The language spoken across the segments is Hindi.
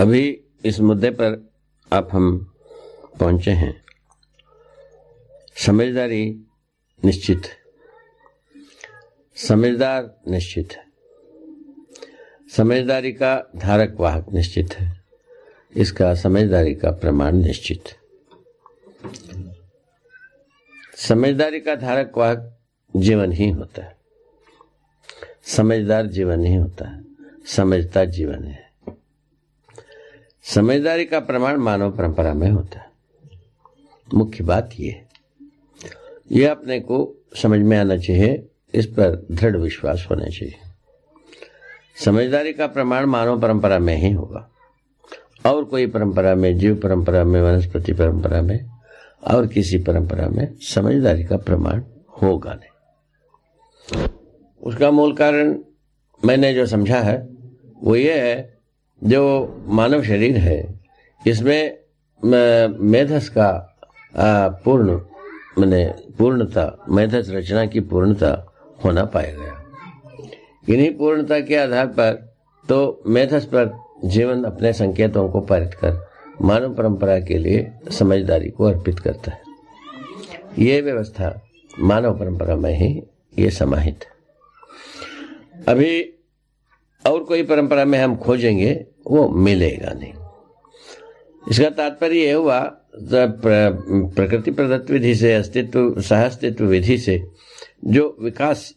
अभी इस मुद्दे पर आप हम पहुंचे हैं। समझदारी निश्चित है, समझदार निश्चित है, समझदारी का धारक वाहक निश्चित है, इसका समझदारी का प्रमाण निश्चित है। समझदारी का धारक वाहक जीवन ही होता है, समझदार जीवन नहीं होता है, समझता जीवन है। समझदारी का प्रमाण मानव परंपरा में होता है। मुख्य बात ये अपने को समझ में आना चाहिए, इस पर दृढ़ विश्वास होना चाहिए। समझदारी का प्रमाण मानव परंपरा में ही होगा, और कोई परंपरा में, जीव परंपरा में, वनस्पति परंपरा में और किसी परंपरा में समझदारी का प्रमाण होगा नहीं। उसका मूल कारण मैंने जो समझा है वो ये है, जो मानव शरीर है इसमें मेधस का पूर्णता, मेधस रचना की पूर्णता होना पाया गया। इन्हीं पूर्णता के आधार पर तो मेधस पर जीवन अपने संकेतों को पारित कर मानव परंपरा के लिए समझदारी को अर्पित करता है। ये व्यवस्था मानव परंपरा में ही ये समाहित है। अभी और कोई परंपरा में हम खोजेंगे वो मिलेगा नहीं। इसका तात्पर्य यह हुआ, प्रकृति प्रदत्त विधि से, अस्तित्व सहअस्तित्व विधि से जो विकास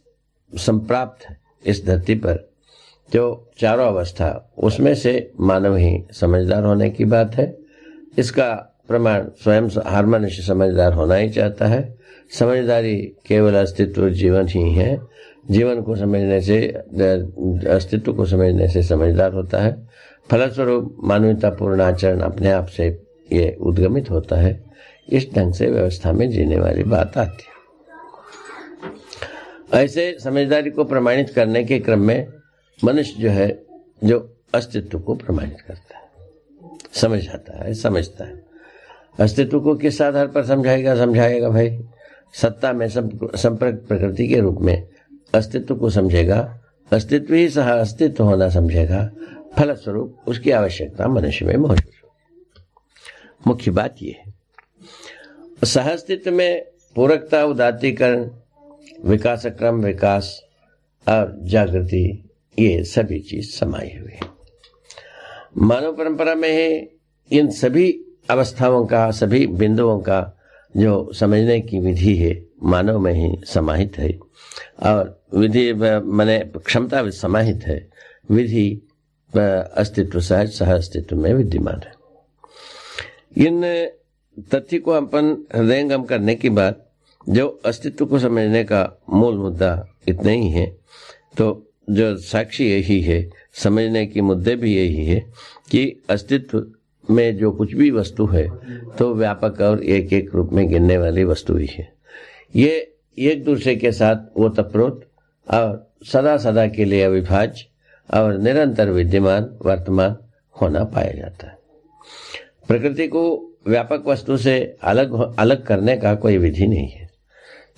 संप्राप्त है इस धरती पर, जो चारों अवस्था, उसमें से मानव ही समझदार होने की बात है। इसका प्रमाण स्वयं हर मनुष्य समझदार होना ही चाहता है। समझदारी केवल अस्तित्व जीवन ही है। जीवन को समझने से, अस्तित्व को समझने से समझदार होता है। फलस्वरूप मानवतापूर्ण आचरण अपने आप से ये उद्गमित होता है। इस ढंग से व्यवस्था में जीने वाली बात आती है। ऐसे समझदारी को प्रमाणित करने के क्रम में मनुष्य जो है, जो अस्तित्व को प्रमाणित करता है, समझाता है, समझता है। अस्तित्व को किस आधार पर समझाएगा भाई? सत्ता में संपर्क प्रकृति के रूप में अस्तित्व को समझेगा, अस्तित्व ही सह अस्तित्व होना समझेगा। फलस्वरूप उसकी आवश्यकता मनुष्य में महसूस होगी। मुख्य बात यह है, सह अस्तित्व में पूरकता, उदात्तीकरण, विकास क्रम, विकास और जागृति, ये सभी चीज समाई हुई है। मानव परंपरा में ही इन सभी अवस्थाओं का, सभी बिंदुओं का जो समझने की विधि है मानव में ही समाहित है, और विधि माने क्षमता समाहित है। विधि अस्तित्व सहज सह अस्तित्व में विद्यमान है। इन तथ्य को अपन हृदयंगम करने के बाद जो अस्तित्व को समझने का मूल मुद्दा इतना ही है, तो जो साक्षी यही है, समझने के मुद्दे भी यही है कि अस्तित्व में जो कुछ भी वस्तु है तो व्यापक और एक एक रूप में गिनने वाली वस्तु ही है। ये एक दूसरे के साथ ओतप्रोत और सदा सदा के लिए अविभाज्य और निरंतर विद्यमान, वर्तमान होना पाया जाता है। प्रकृति को व्यापक वस्तु से अलग करने का कोई विधि नहीं है,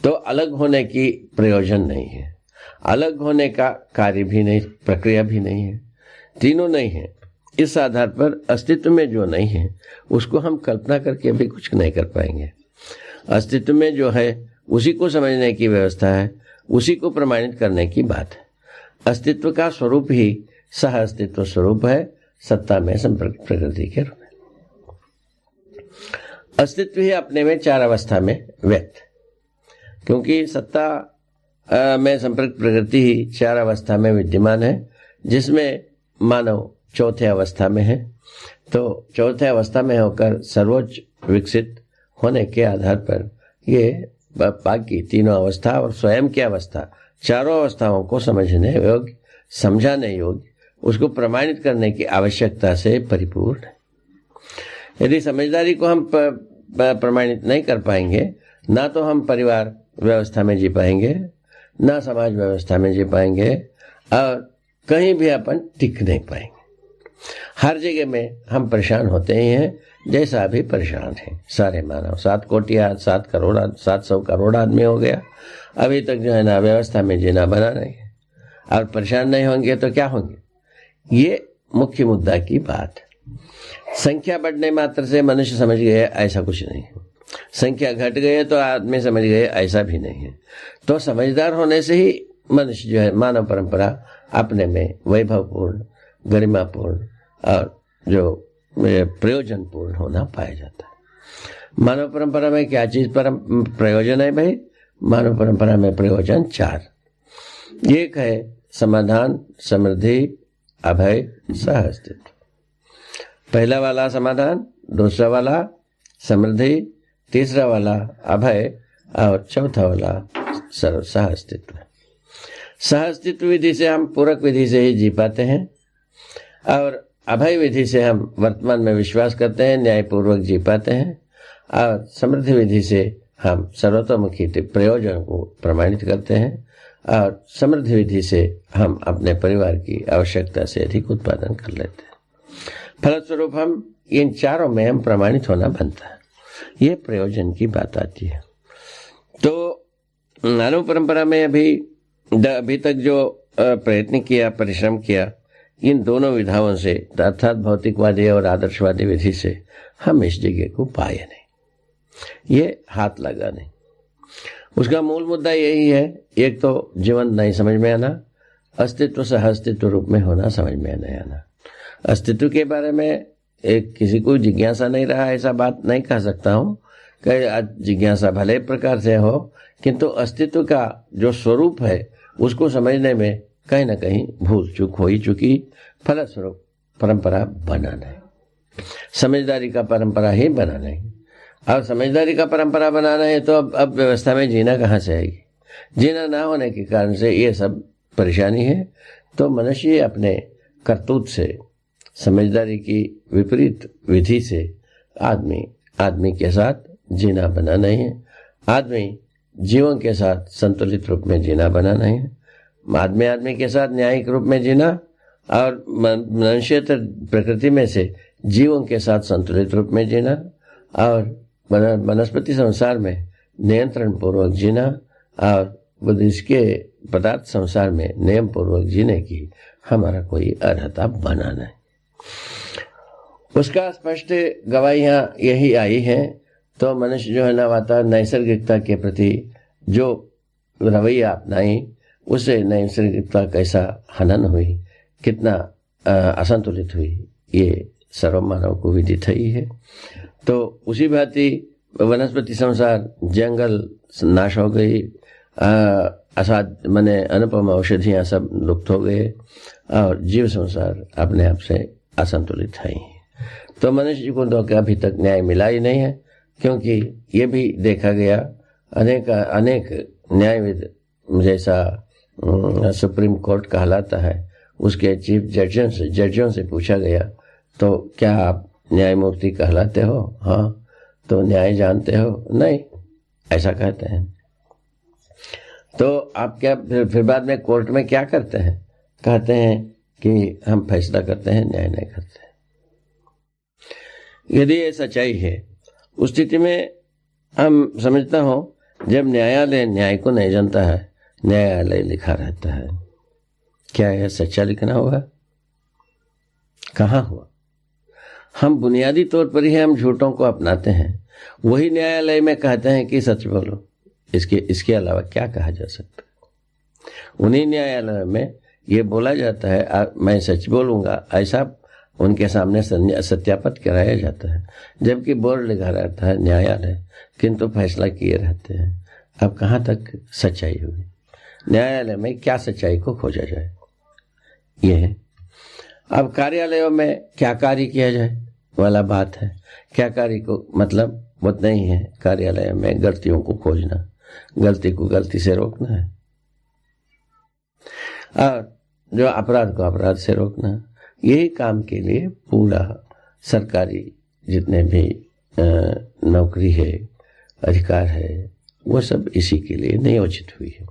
तो अलग होने की प्रयोजन नहीं है, अलग होने का कार्य भी नहीं, प्रक्रिया भी नहीं है, तीनों नहीं है। इस आधार पर अस्तित्व में जो नहीं है उसको हम कल्पना करके भी कुछ नहीं कर पाएंगे। अस्तित्व में जो है उसी को समझने की व्यवस्था है, उसी को प्रमाणित करने की बात है। अस्तित्व का स्वरूप ही सह अस्तित्व स्वरूप है, सत्ता में संपर्क प्रकृति के रूप में। अस्तित्व ही अपने में चार अवस्था में व्यक्त, क्योंकि सत्ता में संपर्क प्रकृति ही चार अवस्था में विद्यमान है, जिसमें मानव चौथे अवस्था में है। तो चौथे अवस्था में होकर सर्वोच्च विकसित होने के आधार पर ये बाकी तीनों अवस्था और स्वयं की अवस्था, चारों अवस्थाओं को समझने योग्य, समझाने योग्य, उसको प्रमाणित करने की आवश्यकता से परिपूर्ण है। यदि समझदारी को हम प्रमाणित नहीं कर पाएंगे, ना तो हम परिवार व्यवस्था में जी पाएंगे, ना समाज व्यवस्था में जी पाएंगे, और कहीं भी अपन टिक नहीं पाएंगे। हर जगह में हम परेशान होते ही हैं, जैसा अभी परेशान है सारे मानव। 7 कोटि 700 करोड़ आदमी हो गया, अभी तक जो है ना व्यवस्था में जीना बना नहीं है, और परेशान नहीं होंगे तो क्या होंगे? ये मुख्य मुद्दा की बात है। संख्या बढ़ने मात्र से मनुष्य समझ गए ऐसा कुछ नहीं है, संख्या घट गई है तो आदमी समझ गए ऐसा भी नहीं है। तो समझदार होने से ही मनुष्य जो है मानव परंपरा अपने में वैभवपूर्ण, गरिमापूर्ण और जो प्रयोजनपूर्ण होना पाया जाता है। मानव परंपरा में क्या चीज प्रयोजन है भाई? मानव परंपरा में प्रयोजन 4। एक है समाधान, समृद्धि, अभय, सह अस्तित्व। पहला वाला समाधान, दूसरा वाला समृद्धि, तीसरा वाला अभय और चौथा वाला सह अस्तित्व। सह अस्तित्व विधि से हम पूरक विधि से ही जी पाते हैं और अभय विधि से हम वर्तमान में विश्वास करते हैं, न्यायपूर्वक जी पाते हैं और समृद्धि विधि से हम सर्वतोमुखी प्रयोजन को प्रमाणित करते हैं और समृद्धि विधि से हम अपने परिवार की आवश्यकता से अधिक उत्पादन कर लेते हैं। फलस्वरूप हम इन चारों में हम प्रमाणित होना बनता है। ये प्रयोजन की बात आती है। तो मानव परंपरा में अभी तक जो प्रयत्न किया, परिश्रम किया, इन दोनों विधाओं से अर्थात भौतिकवादी और आदर्शवादी विधि से हम इस जगह को पाए नहीं, ये हाथ लगा नहीं। उसका मूल मुद्दा यही है, एक तो जीवन नहीं समझ में आना, अस्तित्व सह अस्तित्व रूप में होना समझ में नहीं आना। अस्तित्व के बारे में एक किसी को जिज्ञासा नहीं रहा, ऐसा बात नहीं कह सकता हूँ कि जिज्ञासा भले प्रकार से हो, किंतु अस्तित्व का जो स्वरूप है उसको समझने में कहीं ना कहीं भूल चूक हो ही चुकी। फलस्वरूप परंपरा बना नहीं, समझदारी का परंपरा ही बना नहीं। और समझदारी का परंपरा बनाना है तो अब व्यवस्था में जीना कहाँ से आएगी? जीना ना होने के कारण से ये सब परेशानी है। तो मनुष्य अपने करतूत से, समझदारी की विपरीत विधि से आदमी के साथ जीना बना नहीं है। आदमी जीवन के साथ संतुलित रूप में जीना बना नहीं है। आदमी के साथ न्यायिक रूप में जीना और मनुष्य प्रकृति में से जीवन के साथ संतुलित रूप में जीना और वनस्पति संसार में नियंत्रण पूर्वक जीना और इसके पदार्थ संसार में नियम पूर्वक जीने की हमारा कोई अर्हता बना नहीं। उसका स्पष्ट गवाहियां यही आई हैं। तो मनुष्य जो है नवाता नैसर्गिकता के प्रति जो रवैया अपनाई, उससे नैसर्गिकता कैसा हनन हुई, कितना असंतुलित हुई, ये सर्वमानव को विदित ही है। तो उसी भांति वनस्पति संसार, जंगल नाश हो गई, माने अनुपम औषधियाँ सब लुप्त हो गए और जीव संसार अपने आप से असंतुलित है। तो मनुष्य को तो अभी तक न्याय मिला ही नहीं है, क्योंकि ये भी देखा गया अनेक न्यायविद जैसा सुप्रीम कोर्ट कहलाता है, उसके चीफ जजों से पूछा गया तो क्या आप न्यायमूर्ति कहलाते हो? हाँ। तो न्याय जानते हो? नहीं, ऐसा कहते हैं। तो आप क्या फिर बाद में कोर्ट में क्या करते हैं? कहते हैं कि हम फैसला करते हैं, न्याय नहीं करते। यदि ये सच्चाई है, उस स्थिति में हम समझता हूं जब न्यायालय न्याय को नहीं जानता है, न्यायालय लिखा रहता है। क्या यह सच्चा लिखना हुआ? कहाँ हुआ? हम बुनियादी तौर पर ही हम झूठों को अपनाते हैं। वही न्यायालय में कहते हैं कि सच बोलो, इसके अलावा क्या कहा जा सकता है? उन्हीं न्यायालय में ये बोला जाता है मैं सच बोलूंगा, ऐसा उनके सामने सत्यापित कराया जाता है, जबकि बोर्ड लिखा रहता है न्यायालय, किंतु फैसला किए रहते हैं। अब कहाँ तक सच्चाई हुई? न्यायालय में क्या सच्चाई को खोजा जाए, ये है। अब कार्यालयों में क्या कार्य किया जाए वाला बात है। क्या कार्य को मतलब उतना ही है, कार्यालय में गलतियों को खोजना, गलती को गलती से रोकना है और जो अपराध को अपराध से रोकना। यही काम के लिए पूरा सरकारी जितने भी नौकरी है, अधिकार है, वो सब इसी के लिए नियोजित हुई है।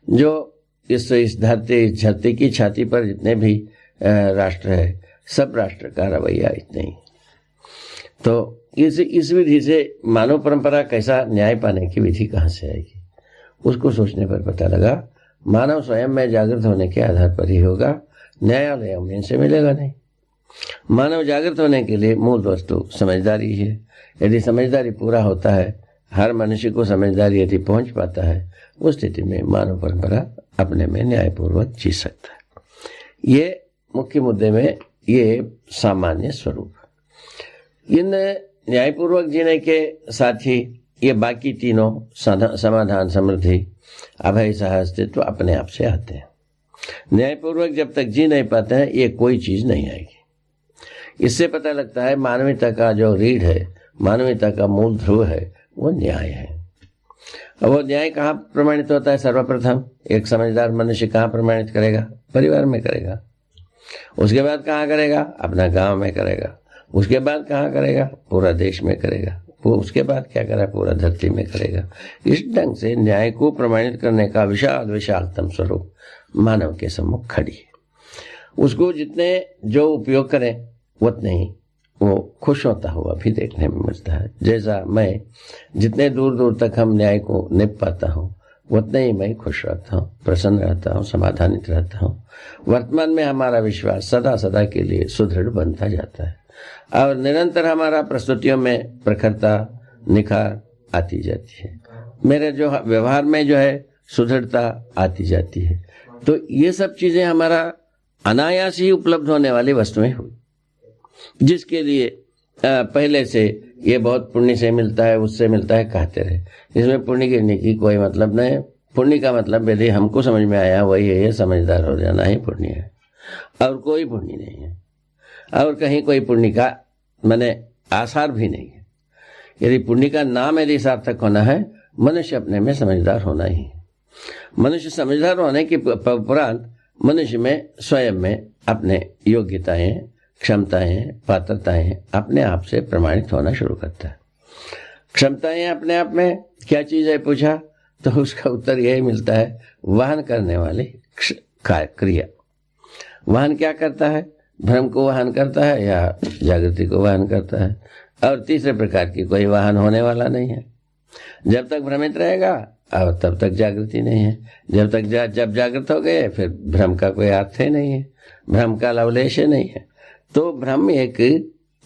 जो इस धरती की छाती पर जितने भी राष्ट्र है, सब राष्ट्र का रवैया इतना ही। तो इस विधि से मानव परंपरा कैसा न्याय पाने की विधि कहाँ से आएगी, उसको सोचने पर पता लगा मानव स्वयं में जागृत होने के आधार पर ही होगा। न्यायालय में इनसे मिलेगा नहीं। मानव जागृत होने के लिए मूल वस्तु समझदारी है। यदि समझदारी पूरा होता है, हर मनुष्य को समझदारी यदि पहुंच पाता है, उस स्थिति में मानव परंपरा अपने में न्यायपूर्वक जी सकता है। ये मुख्य मुद्दे में ये सामान्य स्वरूप। इन न्यायपूर्वक जीने के साथ ही ये बाकी तीनों समाधान, समृद्धि, अभय, सह अस्तित्व अपने आप से आते हैं। न्यायपूर्वक जब तक जी नहीं पाते हैं, ये कोई चीज नहीं आएगी। इससे पता लगता है मानवीयता का जो रीढ़ है, मानवीयता का मूल ध्रुव है, वो न्याय है। अब वो न्याय कहाँ प्रमाणित होता है? सर्वप्रथम एक समझदार मनुष्य कहाँ प्रमाणित करेगा? परिवार में करेगा। उसके बाद कहाँ करेगा? अपना गांव में करेगा। उसके बाद कहाँ करेगा? पूरा देश में करेगा। वो उसके बाद क्या करेगा? पूरा धरती में करेगा। इस ढंग से न्याय को प्रमाणित करने का विशाल विशालतम स्वरूप मानव के सम्मुख खड़ी है। उसको जितने जो उपयोग करें उतने ही वो खुश होता हुआ भी देखने में मिलता है। जैसा मैं जितने दूर दूर तक हम न्याय को निप पाता हूँ, उतने ही मैं खुश रहता हूँ, प्रसन्न रहता हूँ, समाधानित रहता हूँ। वर्तमान में हमारा विश्वास सदा सदा के लिए सुदृढ़ बनता जाता है और निरंतर हमारा प्रस्तुतियों में प्रखरता, निखार आती जाती है। मेरे जो व्यवहार में जो है सुदृढ़ता आती जाती है। तो ये सब चीजें हमारा अनायास ही उपलब्ध होने वाली वस्तुएं हुई, जिसके लिए पहले से ये बहुत पुण्य से मिलता है, उससे मिलता है कहते रहे। इसमें पुण्य गिरने की कोई मतलब नहीं। पुण्य का मतलब यदि हमको समझ में आया वही है, ये समझदार हो जाना ही पुण्य है, और कोई पुण्य नहीं है, और कहीं कोई पुण्य का माने आसार भी नहीं है। यदि पुण्य का नाम यदि सार्थक होना है, मनुष्य अपने में समझदार होना ही है। मनुष्य समझदार होने के उपरांत मनुष्य में स्वयं में अपने योग्यताएं, क्षमताएं, पात्रताएं अपने आप से प्रमाणित होना शुरू करता है। क्षमताएं अपने आप में क्या चीज है पूछा तो उसका उत्तर यही मिलता है, वहन करने वाली क्रिया। वहन क्या करता है? भ्रम को वहन करता है या जागृति को वहन करता है, और तीसरे प्रकार की कोई वाहन होने वाला नहीं है। जब तक भ्रमित रहेगा और तब तक जागृति नहीं है। जब जागृत हो गए फिर भ्रम का कोई अर्थ ही नहीं है, भ्रम का लवलेश नहीं है। तो भ्रम एक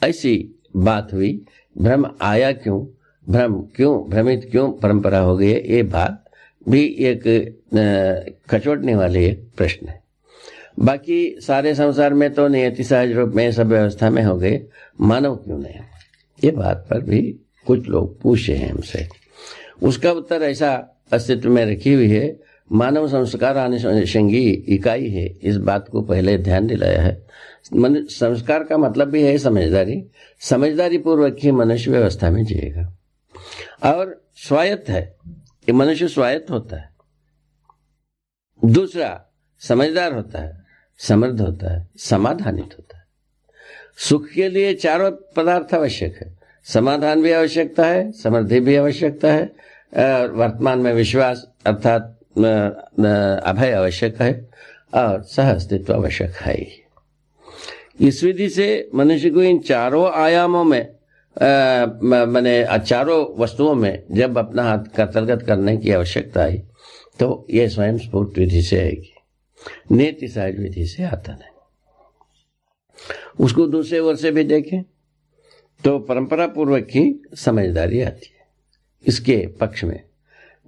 ऐसी बात हुई, भ्रम आया क्यों, भ्रम क्यों, भ्रमित क्यों परंपरा हो गई है, ये बात भी एक खचोटने वाली एक प्रश्न है। बाकी सारे संसार में तो नियति सहज रूप में सब व्यवस्था में हो गए, मानव क्यों नहीं? ये बात पर भी कुछ लोग पूछे हैं हमसे। उसका उत्तर ऐसा अस्तित्व में रखी हुई है, मानव संस्कार अनुषंगी इकाई है। इस बात को पहले ध्यान दिलाया है। संस्कार का मतलब भी है समझदारी। समझदारी पूर्वक ही मनुष्य व्यवस्था में जिएगा और स्वायत्त है, ये मनुष्य स्वायत्त होता है। दूसरा, समझदार होता है, समृद्ध होता है, समाधानित होता है। सुख के लिए चारों पदार्थ आवश्यक है। समाधान भी आवश्यकता है, समृद्धि भी आवश्यकता है, वर्तमान में विश्वास अर्थात अभय आवश्यक है, और सह अस्तित्व आवश्यक है। इस विधि से मनुष्य को इन चारों आयामों में माने चारों वस्तुओं में जब अपना हाथ कर्तलगत करने की आवश्यकता आई तो यह स्वयं स्फूर्त विधि से आएगी, नीति सहज विधि से आता नहीं। उसको दूसरे ओर से भी देखें तो परंपरा पूर्वक ही समझदारी आती है। इसके पक्ष में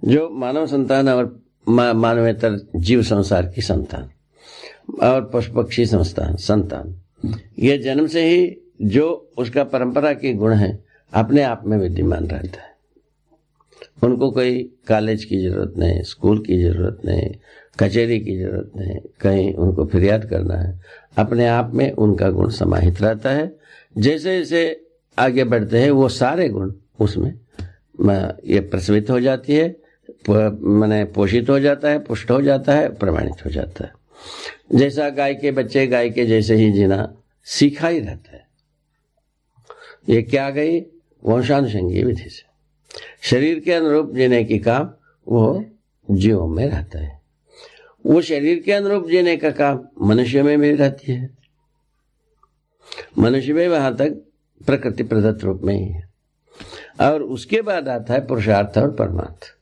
जो मानव संतान और मानवेतर जीव संसार की संतान और पशु पक्षी संतान, ये जन्म से ही जो उसका परंपरा के गुण है अपने आप में विद्यमान रहता है। उनको कोई कॉलेज की जरूरत नहीं, स्कूल की जरूरत नहीं, कचहरी की जरूरत नहीं, कहीं उनको फरियाद करना है, अपने आप में उनका गुण समाहित रहता है। जैसे जैसे आगे बढ़ते हैं वो सारे गुण उसमें ये प्रसवित हो जाती है, माने पोषित हो जाता है, पुष्ट हो जाता है, प्रमाणित हो जाता है। जैसा गाय के बच्चे गाय के जैसे ही जीना सीखा ही रहता है। ये क्या गई? वंशानुषंगी विधि से शरीर के अनुरूप जीने की काम वो जीवों में रहता है। वो शरीर के अनुरूप जीने का काम मनुष्य में भी रहती है। मनुष्य में वहां तक प्रकृति प्रदत्त रूप में ही है, और उसके बाद आता है पुरुषार्थ और परमार्थ।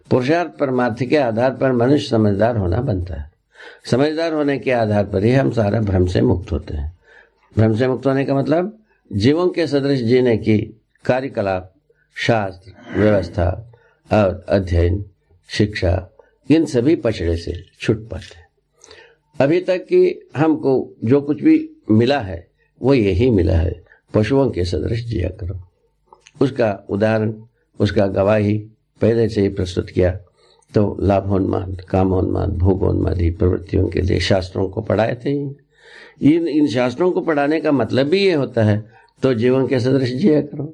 पुरुषार्थ परमार्थ के आधार पर मनुष्य समझदार होना बनता है। समझदार होने के आधार पर ही हम सारा भ्रम से मुक्त होते हैं। भ्रम से मुक्त होने का मतलब जीवों के सदृश जीने की कार्यकलाप, शास्त्र, व्यवस्था और अध्ययन, शिक्षा, इन सभी पचड़े से छूट पाते हैं। अभी तक कि हमको जो कुछ भी मिला है वो यही मिला है, पशुओं के सदृश जिया करो। उसका उदाहरण, उसका गवाही पहले से ही प्रस्तुत किया। तो लाभोन्माद, कामोन्माद, भोगोन्मादी प्रवृत्तियों के लिए शास्त्रों को पढ़ाए थे। इन शास्त्रों को पढ़ाने का मतलब भी ये होता है तो जीवों के सदृश जिया करो।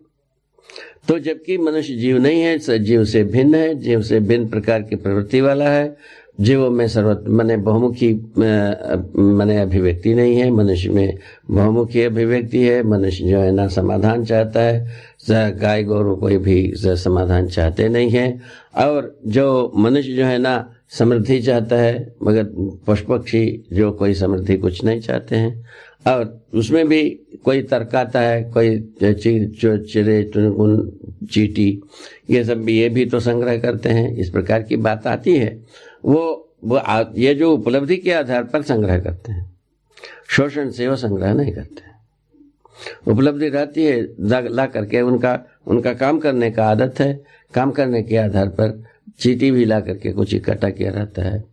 तो जबकि मनुष्य जीव नहीं है, जीव से भिन्न है, जीव से भिन्न प्रकार की प्रवृत्ति वाला है, जीवों में मने बहुमुखी मने अभिव्यक्ति नहीं है, मनुष्य में बहुमुखी अभिव्यक्ति है। मनुष्य जो है ना समाधान चाहता है, गाय गोरू कोई भी समाधान चाहते नहीं है। और जो मनुष्य जो है ना समृद्धि चाहता है, मगर पशु पक्षी जो कोई समृद्धि कुछ नहीं चाहते हैं। और उसमें भी कोई तर्काता है, कोई चिड़े, चुनगुन, चींटी, ये सब भी, ये भी तो संग्रह करते हैं। इस प्रकार की बात आती है। वो ये जो उपलब्धि के आधार पर संग्रह करते हैं, शोषण से वो संग्रह नहीं करते। उपलब्धि रहती है, ला करके उनका काम करने का आदत है। काम करने के आधार पर चींटी भी ला करके कुछ इकट्ठा किया रहता है,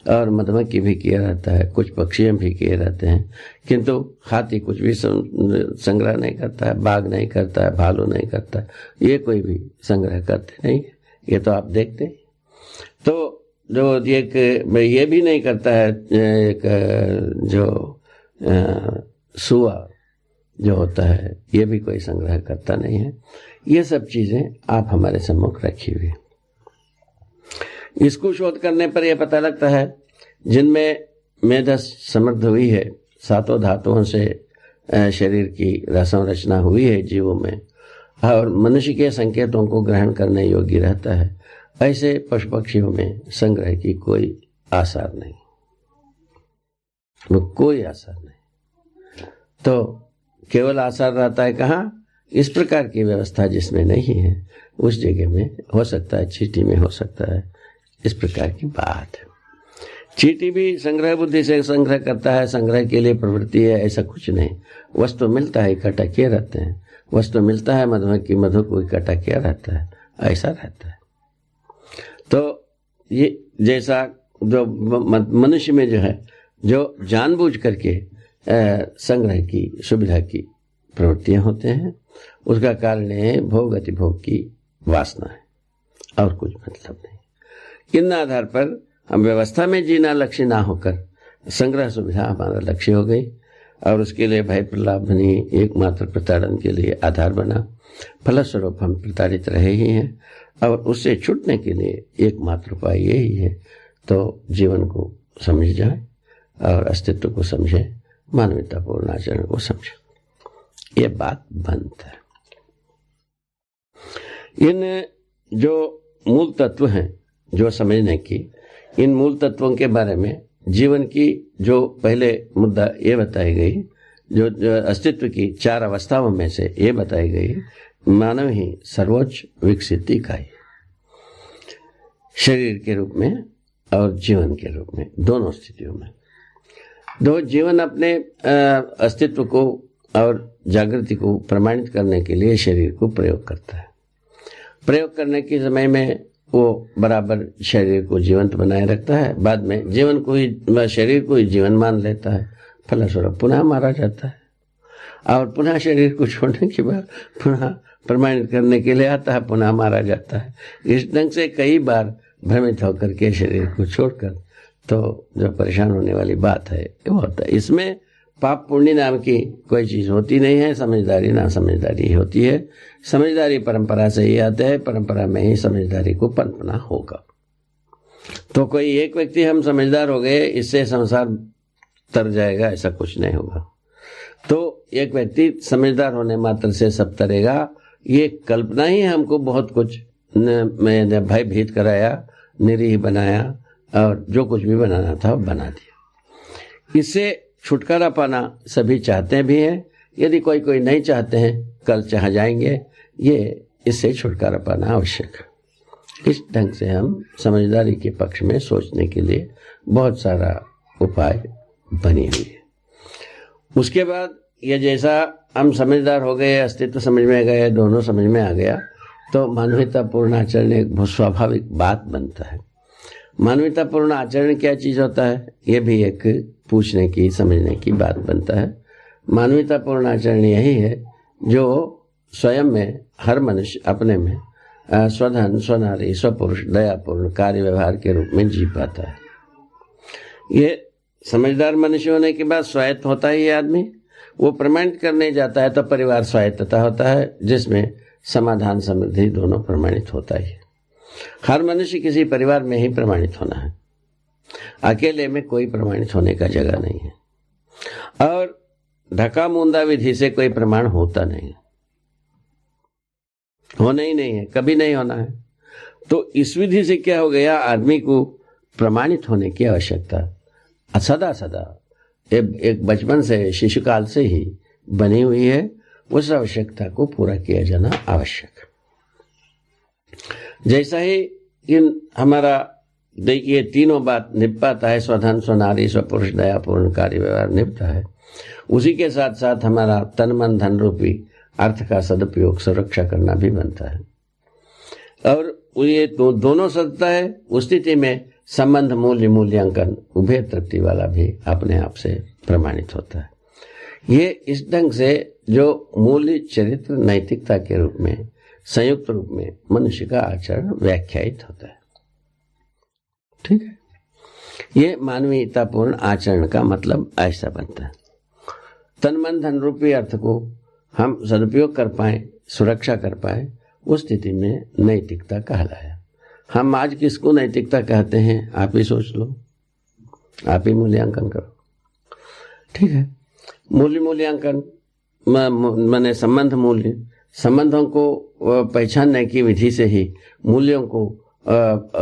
और मधुमक्खी भी किया रहता है, कुछ पक्षियों भी किए रहते हैं। किंतु हाथी कुछ भी संग्रह नहीं करता है, बाघ नहीं करता है, भालू नहीं करता है, ये कोई भी संग्रह करते नहीं। ये तो आप देखते हैं। तो जो ये भी नहीं करता है, एक जो सुआ जो होता है, ये भी कोई संग्रह करता नहीं है। ये सब चीजें आप हमारे सम्मुख रखी हुई। इसको शोध करने पर यह पता लगता है जिनमें मेधा समृद्ध हुई है, सातों धातुओं से शरीर की रचना हुई है जीवों में, और मनुष्य के संकेतों को ग्रहण करने योग्य रहता है, ऐसे पशु पक्षियों में संग्रह की कोई आसार नहीं, वो कोई आसार नहीं। तो केवल आसार रहता है कहाँ? इस प्रकार की व्यवस्था जिसमें नहीं है, उस जगह में हो सकता है, चींटी में हो सकता है। इस प्रकार की बात है। चींटी भी संग्रह बुद्धि से संग्रह करता है, संग्रह के लिए प्रवृत्ति है, ऐसा कुछ नहीं। वस्तु मिलता है, इकट्ठा किए रहते हैं। वस्तु मिलता है, मधुमक्खी मधु को इकट्ठा किया रहता है, ऐसा रहता है। तो ये जैसा जो मनुष्य में जो है, जो जानबूझ करके संग्रह की सुविधा की प्रवृत्तियां होते हैं, उसका कारण है भोग अतिभोग की वासना है, और कुछ मतलब नहीं। इन आधार पर हम व्यवस्था में जीना लक्ष्य ना होकर संग्रह सुविधा हमारा लक्ष्य हो गई, और उसके लिए भय प्रलाप बनी, एकमात्र प्रताड़न के लिए आधार बना। फलस्वरूप हम प्रताड़ित रहे ही हैं, और उससे छूटने के लिए एकमात्र उपाय यही है। तो जीवन को समझ जाए और अस्तित्व को समझे, मानवतापूर्ण आचरण को समझे। ये बात बंद है। इन जो मूल तत्व हैं जो समझने की, इन मूल तत्वों के बारे में जीवन की जो पहले मुद्दा ये बताई गई, जो अस्तित्व की 4 अवस्थाओं में से ये बताई गई, मानव ही सर्वोच्च विकसित इकाई, शरीर के रूप में और जीवन के रूप में, दोनों स्थितियों में। दो जीवन अपने अस्तित्व को और जागृति को प्रमाणित करने के लिए शरीर को प्रयोग करता है। प्रयोग करने के समय में वो बराबर शरीर को जीवंत बनाए रखता है, बाद में जीवन को ही, शरीर को ही जीवन मान लेता है, फलस्वरूप पुनः मारा जाता है, और पुनः शरीर को छोड़ने के बाद पुनः प्रमाणित करने के लिए आता है, पुनः मारा जाता है। इस ढंग से कई बार भ्रमित होकर के शरीर को छोड़कर तो जो परेशान होने वाली बात है वो होता है। इसमें पाप पुण्य नाम की कोई चीज होती नहीं है, समझदारी ना समझदारी होती है। समझदारी परंपरा से ही आता है, परंपरा में ही समझदारी को पनपना होगा। तो कोई एक व्यक्ति हम समझदार हो गए इससे संसार तर जाएगा, ऐसा कुछ नहीं होगा। तो एक व्यक्ति समझदार होने मात्र से सब तरेगा, ये कल्पना ही हमको बहुत कुछ भयभीत कराया, निरीह बनाया, और जो कुछ भी बनाना था बना दिया। इससे छुटकारा पाना सभी चाहते भी हैं, यदि कोई नहीं चाहते हैं, कल चाह जाएंगे। ये इससे छुटकारा पाना आवश्यक है। इस ढंग से हम समझदारी के पक्ष में सोचने के लिए बहुत सारा उपाय बनी हुई है। उसके बाद ये जैसा हम समझदार हो गए, अस्तित्व समझ में गए, दोनों समझ में आ गया, तो मानवीयतापूर्ण आचरण एक बहुत स्वाभाविक बात बनता है। मानवीयतापूर्ण आचरण क्या चीज होता है, ये भी एक पूछने की, समझने की बात बनता है। मानवीयतापूर्ण आचरण यही है जो स्वयं में, हर मनुष्य अपने में स्वधन, स्वनारी, स्वपुरुष, दयापूर्ण कार्य व्यवहार के रूप में जी पाता है। ये समझदार मनुष्य होने के बाद स्वायत्त होता ही है आदमी। वो प्रमाणित करने जाता है तो परिवार स्वायत्तता होता है, जिसमें समाधान, समृद्धि दोनों प्रमाणित होता ही है। हर मनुष्य किसी परिवार में ही प्रमाणित होना है, अकेले में कोई प्रमाणित होने का जगह नहीं है। और ढका मूंदा विधि से कोई प्रमाण होता नहीं है, होना ही नहीं है, कभी नहीं होना है। तो इस विधि से क्या हो गया, आदमी को प्रमाणित होने की आवश्यकता सदा सदा एक बचपन से, शिशुकाल से ही बनी हुई है। उस आवश्यकता को पूरा किया जाना आवश्यक। जैसा ही इन हमारा ये तीनों बात निभ पाता है, स्वधन, स्वनारी, स्वपुरुष, दयापूर्ण कार्य व्यवहार निभता है, उसी के साथ साथ हमारा तन मन धन रूपी अर्थ का सदुपयोग, सुरक्षा करना भी बनता है। और ये दोनों सत्ता है। उस स्थिति में संबंध, मूल्य, मूल्यांकन उभय तृप्ति वाला भी अपने आप से प्रमाणित होता है। ये इस ढंग से जो मूल्य, चरित्र, नैतिकता के रूप में, संयुक्त रूप में मनुष्य का आचरण व्याख्यायित होता है। ठीक है, ये मानवीयतापूर्ण आचरण का मतलब ऐसा बनता है। तन मन धन रूपी अर्थ को हम सदुपयोग कर पाए, सुरक्षा कर पाए, उस स्थिति में नैतिकता कहलाया। हम आज किसको नैतिकता कहते हैं, आप ही सोच लो, आप ही मूल्यांकन करो। ठीक है, मूल्यांकन माने संबंध, मूल्य, संबंधों को पहचानने की विधि से ही मूल्यों को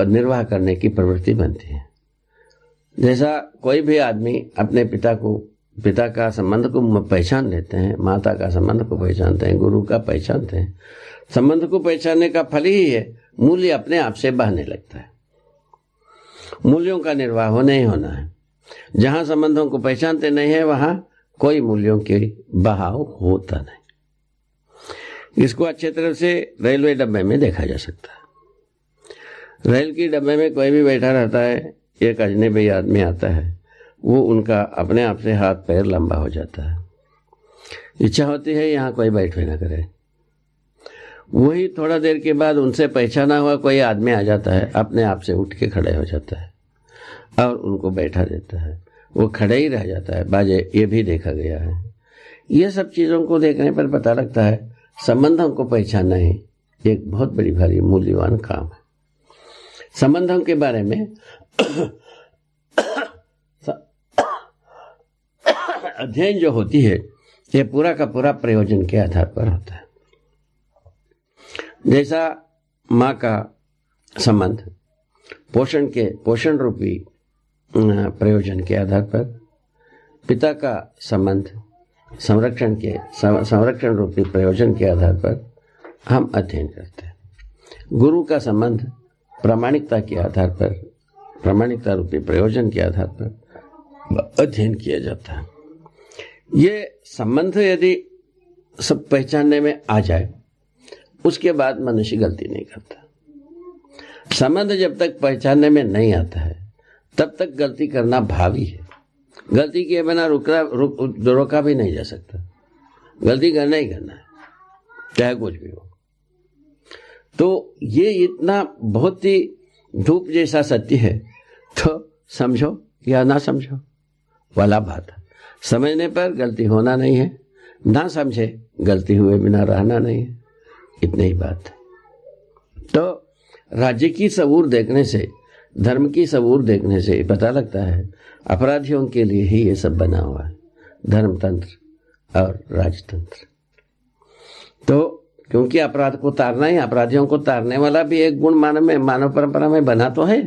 निर्वाह करने की प्रवृत्ति बनती है। जैसा कोई भी आदमी अपने पिता का संबंध को पहचान लेते हैं, माता का संबंध को पहचानते हैं, गुरु का पहचानते हैं, संबंध को पहचानने का फल ही है मूल्य अपने आप से बहने लगता है। मूल्यों का निर्वाह होना ही होना है। जहां संबंधों को पहचानते नहीं है, वहां कोई मूल्यों के बहाव होता नहीं। इसको अच्छे तरह से रेलवे डब्बे में देखा जा सकता है। रेल की डब्बे में कोई भी बैठा रहता है, एक अजनबी आदमी आता है, वो उनका अपने आप से हाथ पैर लंबा हो जाता है। इच्छा होती है यहाँ कोई बैठे ना करे। वही थोड़ा देर के बाद उनसे पहचाना हुआ कोई आदमी आ जाता है, अपने आप से उठ के खड़े हो जाता है और उनको बैठा देता है। वो खड़े ही रह जाता है। बाजे ये भी देखा गया है। ये सब चीज़ों को देखने पर पता लगता है संबंधों को पहचानना ही एक बहुत बड़ी भारी मूल्यवान काम है। संबंधों के बारे में अध्ययन जो होती है, ये पूरा का पूरा प्रयोजन के आधार पर होता है। जैसा माँ का संबंध पोषण रूपी प्रयोजन के आधार पर, पिता का संबंध संरक्षण रूपी प्रयोजन के आधार पर हम अध्ययन करते हैं। गुरु का संबंध प्रामाणिकता के आधार पर, प्रामाणिकता रूपी प्रयोजन के आधार पर अध्ययन किया जाता है। ये संबंध यदि सब पहचानने में आ जाए, उसके बाद मनुष्य गलती नहीं करता। संबंध जब तक पहचानने में नहीं आता है, तब तक गलती करना भावी है। गलती किए बिना रोका भी नहीं जा सकता। गलती करना ही करना है, चाहे कुछ भी हो। तो ये इतना बहुत ही धूप जैसा सत्य है, तो समझो या ना समझो वाला बात है। समझने पर गलती होना नहीं है, ना समझे गलती हुए बिना रहना नहीं है, इतनी ही बात है। तो राज्य की सबूर देखने से, धर्म की सबूर देखने से पता लगता है अपराधियों के लिए ही ये सब बना हुआ है, धर्मतंत्र और राजतंत्र। तो क्योंकि अपराध को तारना ही, अपराधियों को तारने वाला भी एक गुण मानव परंपरा में बना तो है।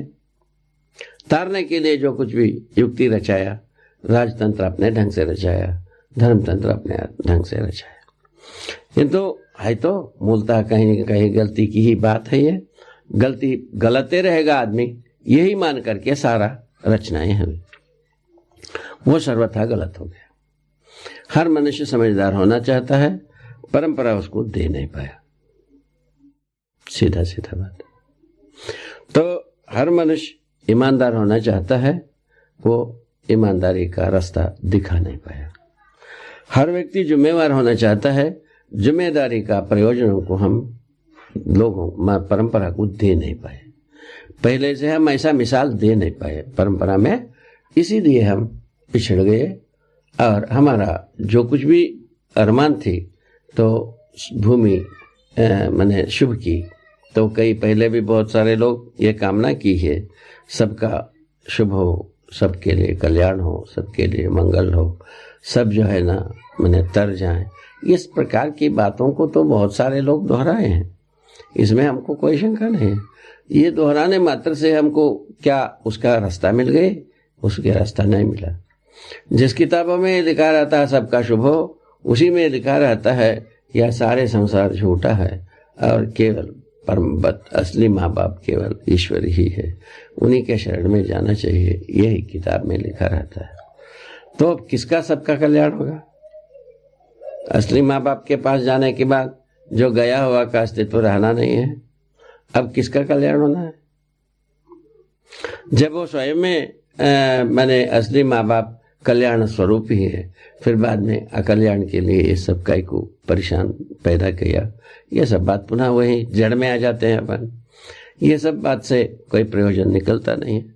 तारने के लिए जो कुछ भी युक्ति रचाया, राजतंत्र अपने ढंग से रचाया, धर्मतंत्र अपने ढंग से रचाया। किंतु है तो मूलतः कहीं न कहीं गलती की ही बात है। ये गलती गलते रहेगा आदमी, यही मान करके सारा रचनाएं हुई, वो सर्वथा गलत हो गया। हर मनुष्य समझदार होना चाहता है, परंपरा उसको दे नहीं पाया। सीधा सीधा बात। तो हर मनुष्य ईमानदार होना चाहता है, वो ईमानदारी का रास्ता दिखा नहीं पाया। हर व्यक्ति जिम्मेवार होना चाहता है, जिम्मेदारी का प्रयोजनों को हम लोगों परंपरा को दे नहीं पाए। पहले से हम ऐसा मिसाल दे नहीं पाए परंपरा में, इसीलिए हम पिछड़ गए और हमारा जो कुछ भी अरमान थी तो भूमि मैंने शुभ की। तो कई पहले भी बहुत सारे लोग ये कामना की है, सबका शुभ हो, सबके लिए कल्याण हो, सबके लिए मंगल हो, सब जो है ना मैंने तर जाए। इस प्रकार की बातों को तो बहुत सारे लोग दोहराए हैं, इसमें हमको कोई शंका नहीं है। ये दोहराने मात्र से हमको क्या उसका रास्ता मिल गए? उसके रास्ता नहीं मिला। जिस किताबों में लिखा रहता है सबका शुभ हो, उसी में लिखा रहता है यह सारे संसार झूठा है और केवल परमबत असली माँ बाप केवल ईश्वर ही है, उन्हीं के शरण में जाना चाहिए, यही किताब में लिखा रहता है। तो अब किसका सबका कल्याण होगा? असली माँ बाप के पास जाने के बाद जो गया हुआ का अस्तित्व रहना नहीं है, अब किसका कल्याण होना है? जब वो स्वयं में मैंने असली माँ बाप कल्याण स्वरूप ही है, फिर बाद में अकल्याण के लिए ये सब काय को परेशान पैदा किया, ये सब बात पुनः वही जड़ में आ जाते हैं अपन। ये सब बात से कोई प्रयोजन निकलता नहीं है।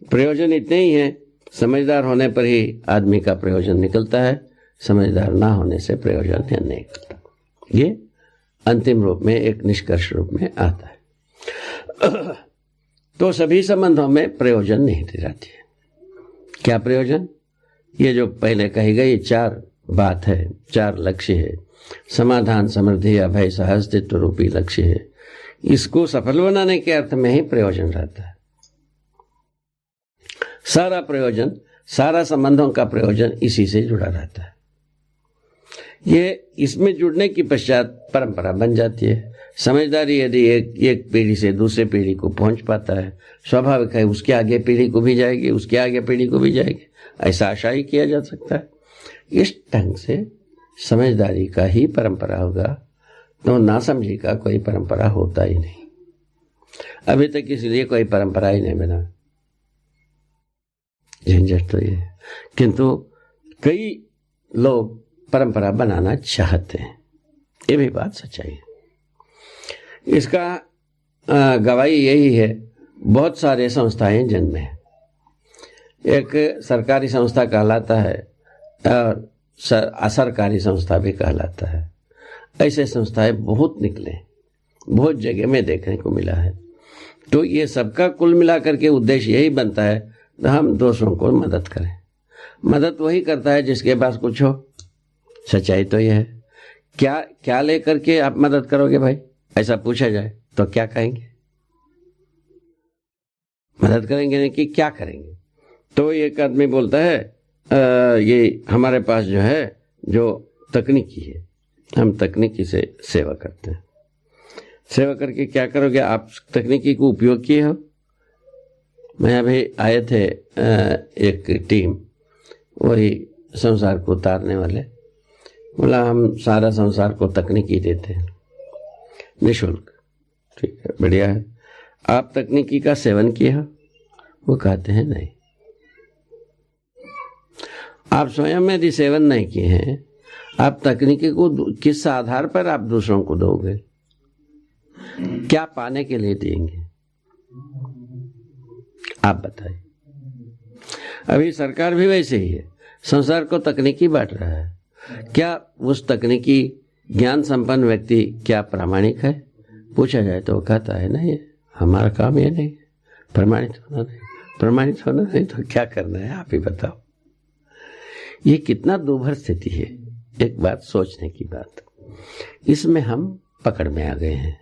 प्रयोजन इतने ही है, समझदार होने पर ही आदमी का प्रयोजन निकलता है, समझदार ना होने से प्रयोजन नहीं निकलता। ये अंतिम रूप में एक निष्कर्ष रूप में आता है। तो सभी संबंधों में प्रयोजन निहित रहती है। क्या प्रयोजन? ये जो पहले कही गई 4 बात है, 4 लक्ष्य है। समाधान, समृद्धि, अभय, सहअस्तित्व रूपी लक्ष्य है। इसको सफल बनाने के अर्थ में ही प्रयोजन रहता है। सारा प्रयोजन, सारा संबंधों का प्रयोजन इसी से जुड़ा रहता है। ये इसमें जुड़ने की पश्चात परंपरा बन जाती है। समझदारी यदि एक पीढ़ी से दूसरे पीढ़ी को पहुंच पाता है, स्वाभाविक है उसके आगे पीढ़ी को भी जाएगी, उसके आगे पीढ़ी को भी जाएगी, ऐसा आशा ही किया जा सकता है। इस ढंग से समझदारी का ही परंपरा होगा, तो नासमझी का कोई परंपरा होता ही नहीं। अभी तक इसलिए कोई परंपरा ही नहीं बना, झंझट तो ये। किंतु कई लोग परंपरा बनाना चाहते हैं, ये भी बात सच्चाई है। इसका गवाही यही है, बहुत सारे संस्थाएं जन्मे हैं। एक सरकारी संस्था कहलाता है और असरकारी संस्था भी कहलाता है। ऐसे संस्थाएं बहुत निकले, बहुत जगह में देखने को मिला है। तो ये सबका कुल मिलाकर के उद्देश्य यही बनता है, तो हम दूसरों को मदद करें। मदद वही करता है जिसके पास कुछ हो। सच्चाई तो यह है। क्या लेकर के आप मदद करोगे भाई, ऐसा पूछा जाए तो क्या कहेंगे? मदद करेंगे नहीं कि क्या करेंगे? तो एक आदमी बोलता है ये हमारे पास जो है जो तकनीकी है, हम तकनीकी से सेवा करते हैं। सेवा करके क्या करोगे? आप तकनीकी को उपयोग किए हो? मैं अभी आए थे एक टीम, वही संसार को उतारने वाले, बोला हम सारा संसार को तकनीकी देते हैं निःशुल्क। ठीक है, बढ़िया है। आप तकनीकी का सेवन किए हो? वो कहते हैं नहीं। आप स्वयं में यदि सेवन नहीं किए हैं, आप तकनीकी को किस आधार पर आप दूसरों को दोगे? क्या पाने के लिए देंगे? आप बताइए। अभी सरकार भी वैसे ही है, संसार को तकनीकी बांट रहा है। क्या उस तकनीकी ज्ञान संपन्न व्यक्ति क्या प्रामाणिक है? पूछा जाए तो वो कहता है नहीं, हमारा काम ये नहीं, प्रमाणित होना नहीं। प्रमाणित होना नहीं तो क्या करना है, आप ही बताओ। ये कितना दुर्भर स्थिति है, एक बात सोचने की बात। इसमें हम पकड़ में आ गए हैं।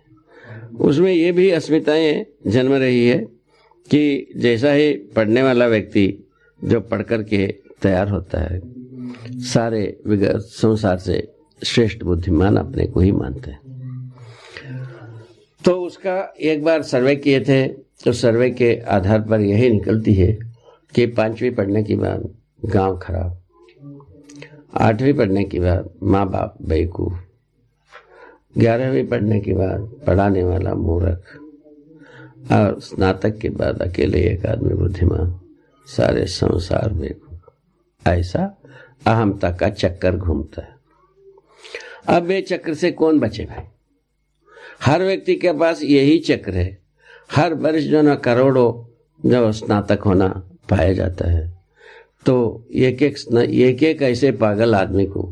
उसमें ये भी अस्मिताएं जन्म रही है कि जैसा ही पढ़ने वाला व्यक्ति जो पढ़ कर के तैयार होता है, सारे विगत संसार से श्रेष्ठ बुद्धिमान अपने को ही मानते हैं। तो उसका एक बार सर्वे किए थे, तो सर्वे के आधार पर यही निकलती है कि 5वीं पढ़ने के बाद गांव खराब, 8वीं पढ़ने के बाद माँ बाप बेवकूफ, 11वीं पढ़ने के बाद पढ़ाने वाला मूर्ख, और स्नातक के बाद अकेले एक आदमी बुद्धिमान, सारे संसार बेवकूफ। ऐसा अहमता का चक्कर घूमता है। अब ये चक्र से कौन बचे भाई? हर व्यक्ति के पास यही चक्र है। हर वर्ष जो ना करोड़ों जो स्नातक होना पाया जाता है, तो एक एक ऐसे पागल आदमी को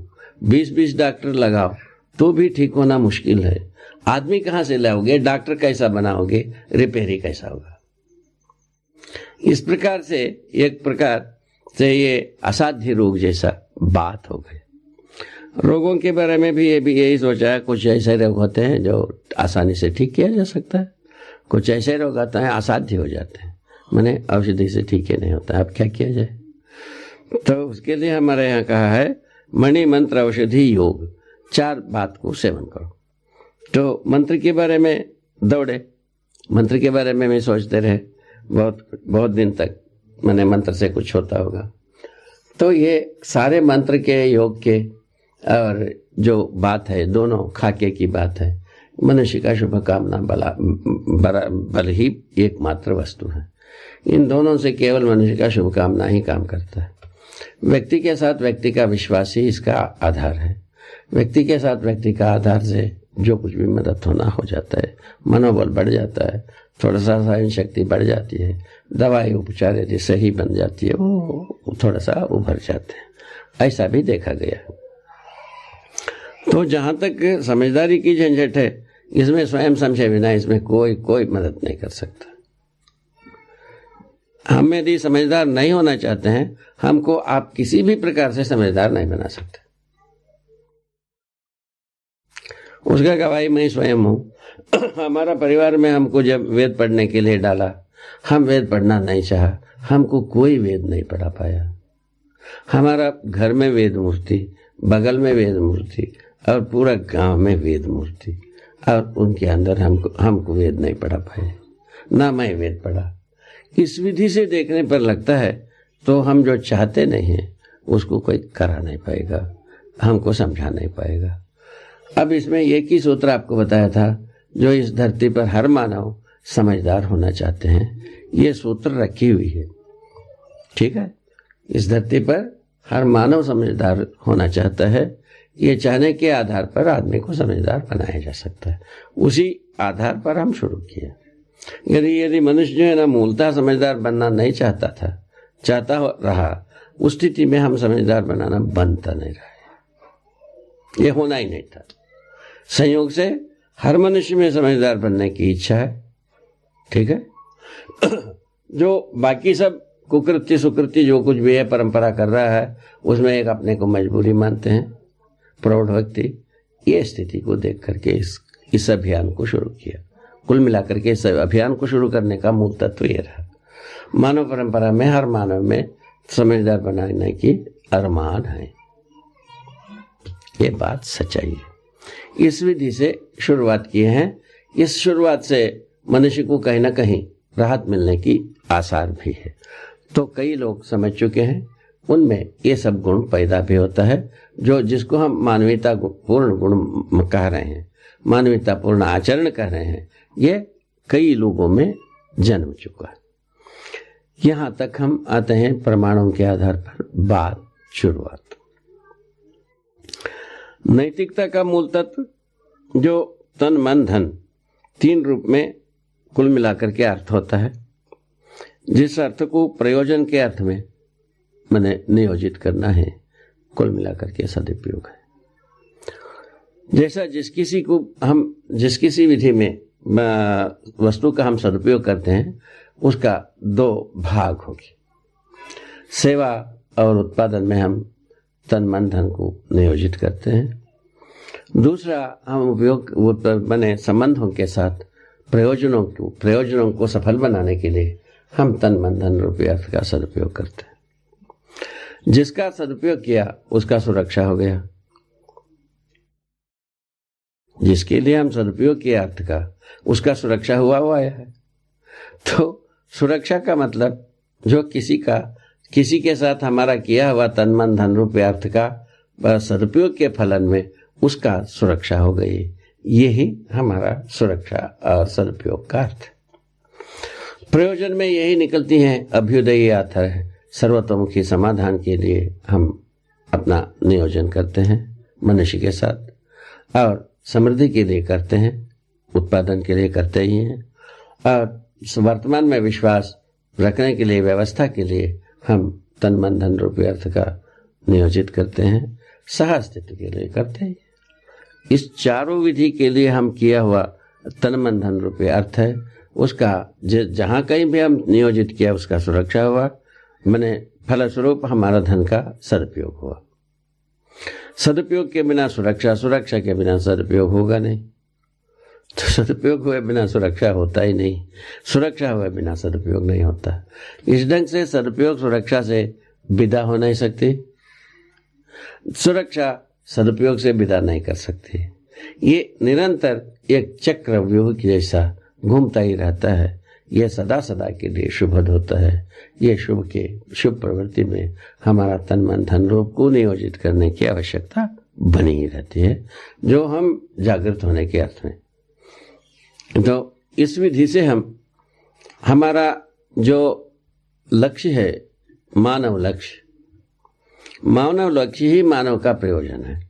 20-20 डॉक्टर लगाओ तो भी ठीक होना मुश्किल है। आदमी कहाँ से लाओगे? डॉक्टर कैसा बनाओगे? रिपेयर ही कैसा होगा? इस प्रकार से एक प्रकार से ये असाध्य रोग जैसा बात हो गई। रोगों के बारे में भी यही सोचा है, कुछ ऐसे रोग होते हैं जो आसानी से ठीक किया जा सकता है, कुछ ऐसे रोग आते हैं असाध्य हो जाते हैं, माने औषधि से ठीक ही नहीं होता। अब क्या किया जाए? तो उसके लिए हमारे यहाँ कहा है मणि मंत्र औषधि योग, 4 बात को सेवन करो। तो मंत्र के बारे में दौड़े, मंत्र के बारे में सोचते रहे बहुत दिन तक, मैंने मंत्र से कुछ होता होगा। तो ये सारे मंत्र के योग के और जो बात है दोनों खाके की बात है। मनुष्य का शुभकामना बल ही एकमात्र वस्तु है। इन दोनों से केवल मनुष्य का शुभकामना ही काम करता है। व्यक्ति के साथ व्यक्ति का विश्वास ही इसका आधार है। व्यक्ति के साथ व्यक्ति का आधार से जो कुछ भी मदद होना हो जाता है, मनोबल बढ़ जाता है, थोड़ा सा सहन शक्ति बढ़ जाती है, दवाई उपचार यदि सही बन जाती है वो थोड़ा सा उभर जाते हैं। ऐसा भी देखा गया है। तो जहां तक समझदारी की झंझट है, इसमें स्वयं समझे बिना इसमें कोई मदद नहीं कर सकता। हम यदि समझदार नहीं होना चाहते हैं, हमको आप किसी भी प्रकार से समझदार नहीं बना सकते। उसका गवाही मैं स्वयं हूँ। हमारा परिवार में हमको जब वेद पढ़ने के लिए डाला, हम वेद पढ़ना नहीं चाहा, हमको कोई वेद नहीं पढ़ा पाया। हमारा घर में वेद मूर्ति, बगल में वेद मूर्ति और पूरा गांव में वेद मूर्ति, और उनके अंदर हमको वेद नहीं पढ़ा पाए, ना मैं वेद पढ़ा। इस विधि से देखने पर लगता है तो हम जो चाहते नहीं हैं उसको कोई करा नहीं पाएगा, हमको समझा नहीं पाएगा। अब इसमें एक ही सूत्र आपको बताया था, जो इस धरती पर हर मानव समझदार होना चाहते हैं, ये सूत्र रखी हुई है। ठीक है, इस धरती पर हर मानव समझदार होना चाहता है। ये चाहने के आधार पर आदमी को समझदार बनाया जा सकता है। उसी आधार पर हम शुरू किए। यदि मनुष्य जो है ना मूलतः समझदार बनना नहीं चाहता रहा, उस स्थिति में हम समझदार बनाना बनता नहीं रहा है। ये होना ही नहीं था। संयोग से हर मनुष्य में समझदार बनने की इच्छा है। ठीक है, जो बाकी सब कुकृत्य सुकृत्य जो कुछ भी है परंपरा कर रहा है, उसमें एक अपने को मजबूरी मानते हैं प्रौढ़ व्यक्ति। ये स्थिति को देख करके इस अभियान को शुरू किया। कुल मिलाकर के इस अभियान को शुरू करने का मूल तत्व ये रहा। मानव परंपरा में हर मानव में समझदार बनाने की अरमान है। ये बात सच्चाई है। इस विधि से शुरुआत किए हैं। इस शुरुआत से मनुष्य को कहीं ना कहीं राहत मिलने की आसार भी है। तो कई लोग समझ चुके हैं, उनमें ये सब गुण पैदा भी होता है, जो जिसको हम मानवीयता पूर्ण गुण कह रहे हैं, मानवीयता पूर्ण आचरण कह रहे हैं, ये कई लोगों में जन्म चुका है। यहां तक हम आते हैं प्रमाणों के आधार पर बात शुरुआत। नैतिकता का मूल तत्व जो तन मन धन 3 रूप में कुल मिलाकर के अर्थ होता है, जिस अर्थ को प्रयोजन के अर्थ में मैंने नियोजित करना है, कुल मिलाकर के सदुपयोग है। जैसा जिस किसी विधि में वस्तु का हम सदुपयोग करते हैं, उसका 2 भाग होगी। सेवा और उत्पादन में हम तन मन धन को नियोजित करते हैं। दूसरा, हम उपयोग बने संबंधों के साथ प्रयोजनों को सफल बनाने के लिए हम तन मन धन रूपी अर्थ का सदुपयोग करते हैं। जिसका सदुपयोग किया उसका सुरक्षा हो गया। जिसके लिए हम सदुपयोग किया अर्थ का, उसका सुरक्षा हुआ है। तो सुरक्षा का मतलब जो किसी के साथ हमारा किया हुआ तन मन धन रूपी अर्थ का सदुपयोग के फलन में उसका सुरक्षा हो गई। यही हमारा सुरक्षा और सदुपयोग का अर्थ। प्रयोजन में यही निकलती हैं अभ्युदय अर्थः सर्वतोमुखी समाधान के लिए हम अपना नियोजन करते हैं मनुष्य के साथ, और समृद्धि के लिए करते हैं, उत्पादन के लिए करते ही हैं, और वर्तमान में विश्वास रखने के लिए, व्यवस्था के लिए हम तन मन धन रूपी अर्थ का नियोजित करते हैं, सह अस्तित्व के लिए करते हैं। इस चारों विधि के लिए हम किया हुआ तन मन धन रूपी अर्थ है, उसका जहाँ कहीं भी हम नियोजित किया उसका सुरक्षा हुआ, मैंने फलस्वरूप हमारा धन का सदुपयोग हुआ। सदुपयोग के बिना सुरक्षा, सुरक्षा के बिना सदुपयोग होगा नहीं, तो सदुपयोग हुए बिना सुरक्षा होता ही नहीं, सुरक्षा हुए बिना सदुपयोग नहीं होता। इस ढंग से सदुपयोग सुरक्षा से विदा हो नहीं सकती, सुरक्षा सदुपयोग से विदा नहीं कर सकती। ये निरंतर एक चक्र व्यूह की जैसा घूमता ही रहता है। यह सदा सदा के लिए शुभद होता है। ये शुभ प्रवृत्ति में हमारा तन मन धन रूप को नियोजित करने की आवश्यकता बनी ही रहती है, जो हम जागृत होने के अर्थ में। तो इस विधि से हम हमारा जो लक्ष्य है, मानव लक्ष्य ही मानव का प्रयोजन है,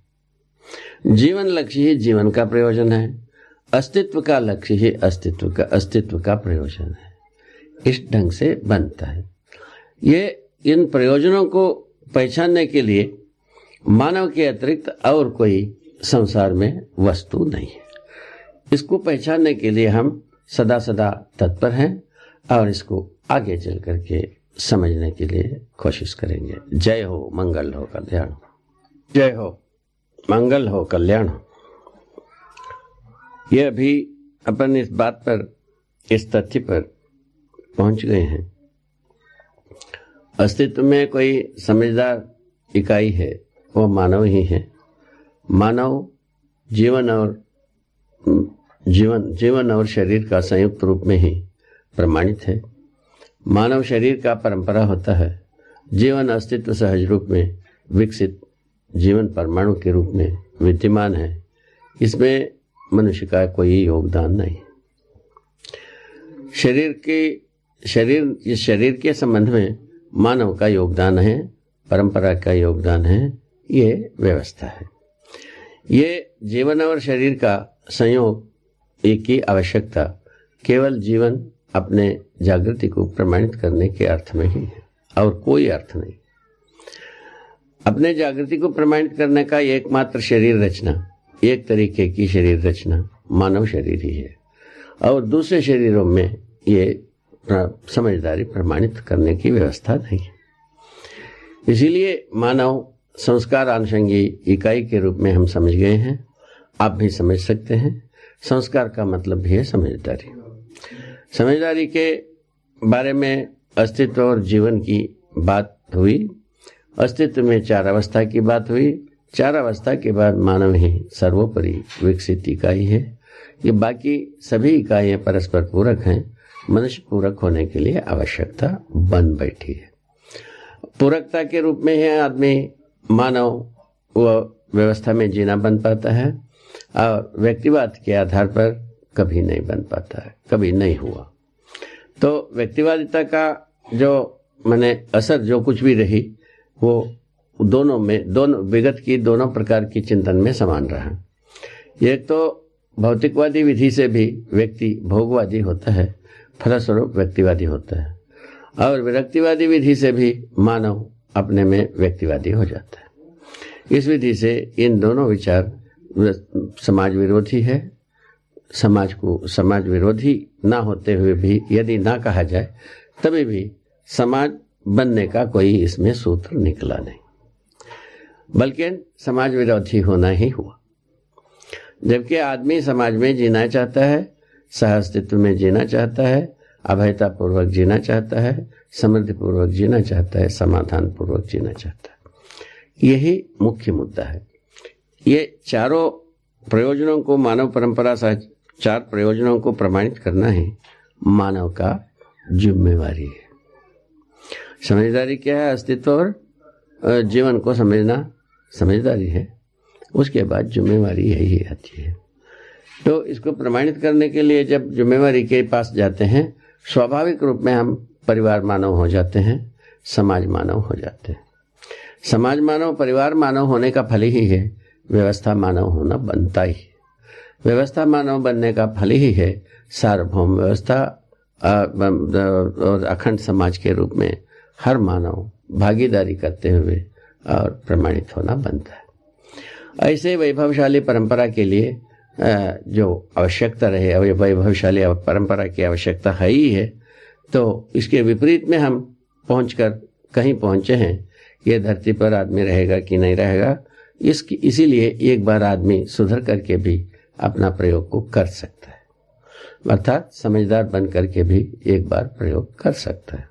जीवन लक्ष्य ही जीवन का प्रयोजन है, अस्तित्व का लक्ष्य ही अस्तित्व का प्रयोजन है। इस ढंग से बनता है। ये इन प्रयोजनों को पहचानने के लिए मानव के अतिरिक्त और कोई संसार में वस्तु नहीं है। इसको पहचानने के लिए हम सदा सदा तत्पर हैं और इसको आगे चल करके समझने के लिए कोशिश करेंगे। जय हो, मंगल हो, कल्याण हो। जय हो, मंगल हो, कल्याण हो। ये अभी अपन इस बात पर, इस तथ्य पर पहुंच गए हैं, अस्तित्व में कोई समझदार इकाई है वो मानव ही है। मानव जीवन और शरीर का संयुक्त रूप में ही प्रमाणित है। मानव शरीर का परंपरा होता है, जीवन अस्तित्व सहज रूप में विकसित जीवन परमाणु के रूप में विद्यमान है। इसमें मनुष्य का कोई योगदान नहीं। शरीर के संबंध में मानव का योगदान है, परंपरा का योगदान है, ये व्यवस्था है। ये जीवन और शरीर का संयोग एक की आवश्यकता केवल जीवन अपने जागृति को प्रमाणित करने के अर्थ में ही है और कोई अर्थ नहीं। अपने जागृति को प्रमाणित करने का एकमात्र शरीर रचना, एक तरीके की शरीर रचना मानव शरीर ही है, और दूसरे शरीरों में ये समझदारी प्रमाणित करने की व्यवस्था नहीं है। इसीलिए मानव संस्कार आनुषंगी इकाई के रूप में हम समझ गए हैं। आप भी समझ सकते हैं। संस्कार का मतलब भी है समझदारी। समझदारी के बारे में अस्तित्व और जीवन की बात हुई। अस्तित्व में चार अवस्था की बात हुई। चार अवस्था के बाद मानव ही सर्वोपरि विकसित इकाई है। ये बाकी सभी इकाइयां परस्पर पूरक हैं। मनुष्य पूरक होने के लिए आवश्यकता बन बैठी है। पूरकता के रूप में है आदमी, मानव वह व्यवस्था में जीना बन पाता है, और व्यक्तिवाद के आधार पर कभी नहीं बन पाता है, कभी नहीं हुआ। तो व्यक्तिवादिता का जो माने असर जो कुछ भी रही, वो दोनों विगत की दोनों प्रकार की चिंतन में समान रहा। एक तो भौतिकवादी विधि से भी व्यक्ति भोगवादी होता है, फलस्वरूप व्यक्तिवादी होता है, और विरक्तिवादी विधि से भी मानव अपने में व्यक्तिवादी हो जाता है। इस विधि से इन दोनों विचार समाज विरोधी है। समाज विरोधी ना होते हुए भी यदि ना कहा जाए, तभी भी समाज बनने का कोई इसमें सूत्र निकला नहीं, बल्कि समाज विरोधी होना ही हुआ। जबकि आदमी समाज में जीना चाहता है, सहअस्तित्व में जीना चाहता है, अभयता पूर्वक जीना चाहता है, समृद्धि पूर्वक जीना चाहता है, समाधान पूर्वक जीना चाहता है। यही मुख्य मुद्दा है। ये चारों प्रयोजनों को मानव परंपरा सह चार प्रयोजनों को प्रमाणित करना ही मानव का जिम्मेवारी है। समझदारी क्या है? अस्तित्व और जीवन को समझना, समझदारी है, उसके बाद जिम्मेवारी यही आती है। तो इसको प्रमाणित करने के लिए जब जिम्मेवारी के पास जाते हैं, स्वाभाविक रूप में हम परिवार मानव हो जाते हैं, समाज मानव हो जाते हैं। समाज मानव, परिवार मानव होने का फल ही है व्यवस्था मानव होना बनता ही। व्यवस्था मानव बनने का फल ही है सार्वभौम व्यवस्था और अखंड समाज के रूप में हर मानव भागीदारी करते हुए और प्रमाणित होना बनता है। ऐसे वैभवशाली परंपरा के लिए जो आवश्यकता रहे, वैभवशाली परंपरा की आवश्यकता है ही है, तो इसके विपरीत में हम पहुंचकर कहीं पहुंचे हैं, ये धरती पर आदमी रहेगा कि नहीं रहेगा, इसीलिए एक बार आदमी सुधर करके भी अपना प्रयोग को कर सकता है, अर्थात समझदार बन करके भी एक बार प्रयोग कर सकता है।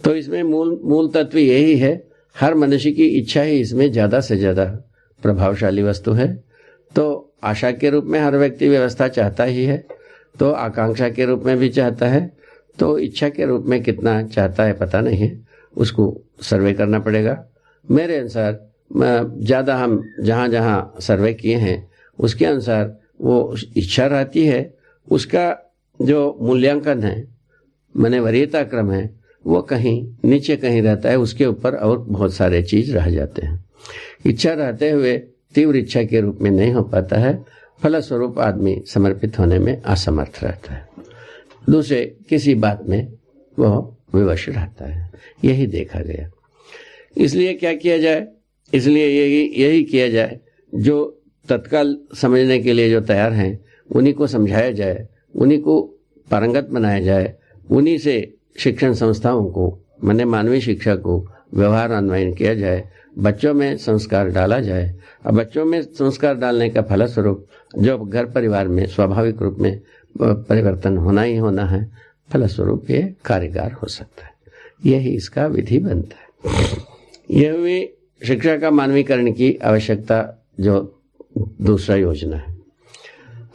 तो इसमें मूल तत्व यही है, हर मनुष्य की इच्छा ही इसमें ज़्यादा से ज़्यादा प्रभावशाली वस्तु है। तो आशा के रूप में हर व्यक्ति व्यवस्था चाहता ही है, तो आकांक्षा के रूप में भी चाहता है, तो इच्छा के रूप में कितना चाहता है पता नहीं है, उसको सर्वे करना पड़ेगा। मेरे अनुसार ज़्यादा हम जहाँ सर्वे किए हैं उसके अनुसार वो इच्छा रहती है, उसका जो मूल्यांकन है, माने वरीयता क्रम है, वो कहीं नीचे कहीं रहता है, उसके ऊपर और बहुत सारे चीज़ रह जाते हैं। इच्छा रहते हुए तीव्र इच्छा के रूप में नहीं हो पाता है, फलस्वरूप आदमी समर्पित होने में असमर्थ रहता है, दूसरे किसी बात में वह विवश रहता है। यही देखा गया। इसलिए क्या किया जाए, इसलिए यही किया जाए, जो तत्काल समझने के लिए जो तैयार हैं उन्हीं को समझाया जाए, उन्हीं को पारंगत बनाया जाए, उन्हीं से शिक्षण संस्थाओं को, माने मानवीय शिक्षा को व्यवहार अन्वयन किया जाए, बच्चों में संस्कार डाला जाए। अब बच्चों में संस्कार डालने का फलस्वरूप जो घर परिवार में स्वाभाविक रूप में परिवर्तन होना ही होना है, फलस्वरूप ये कार्यगार हो सकता है। यही इसका विधि बनता है। यह हुई शिक्षा का मानवीकरण की आवश्यकता जो दूसरा योजना है।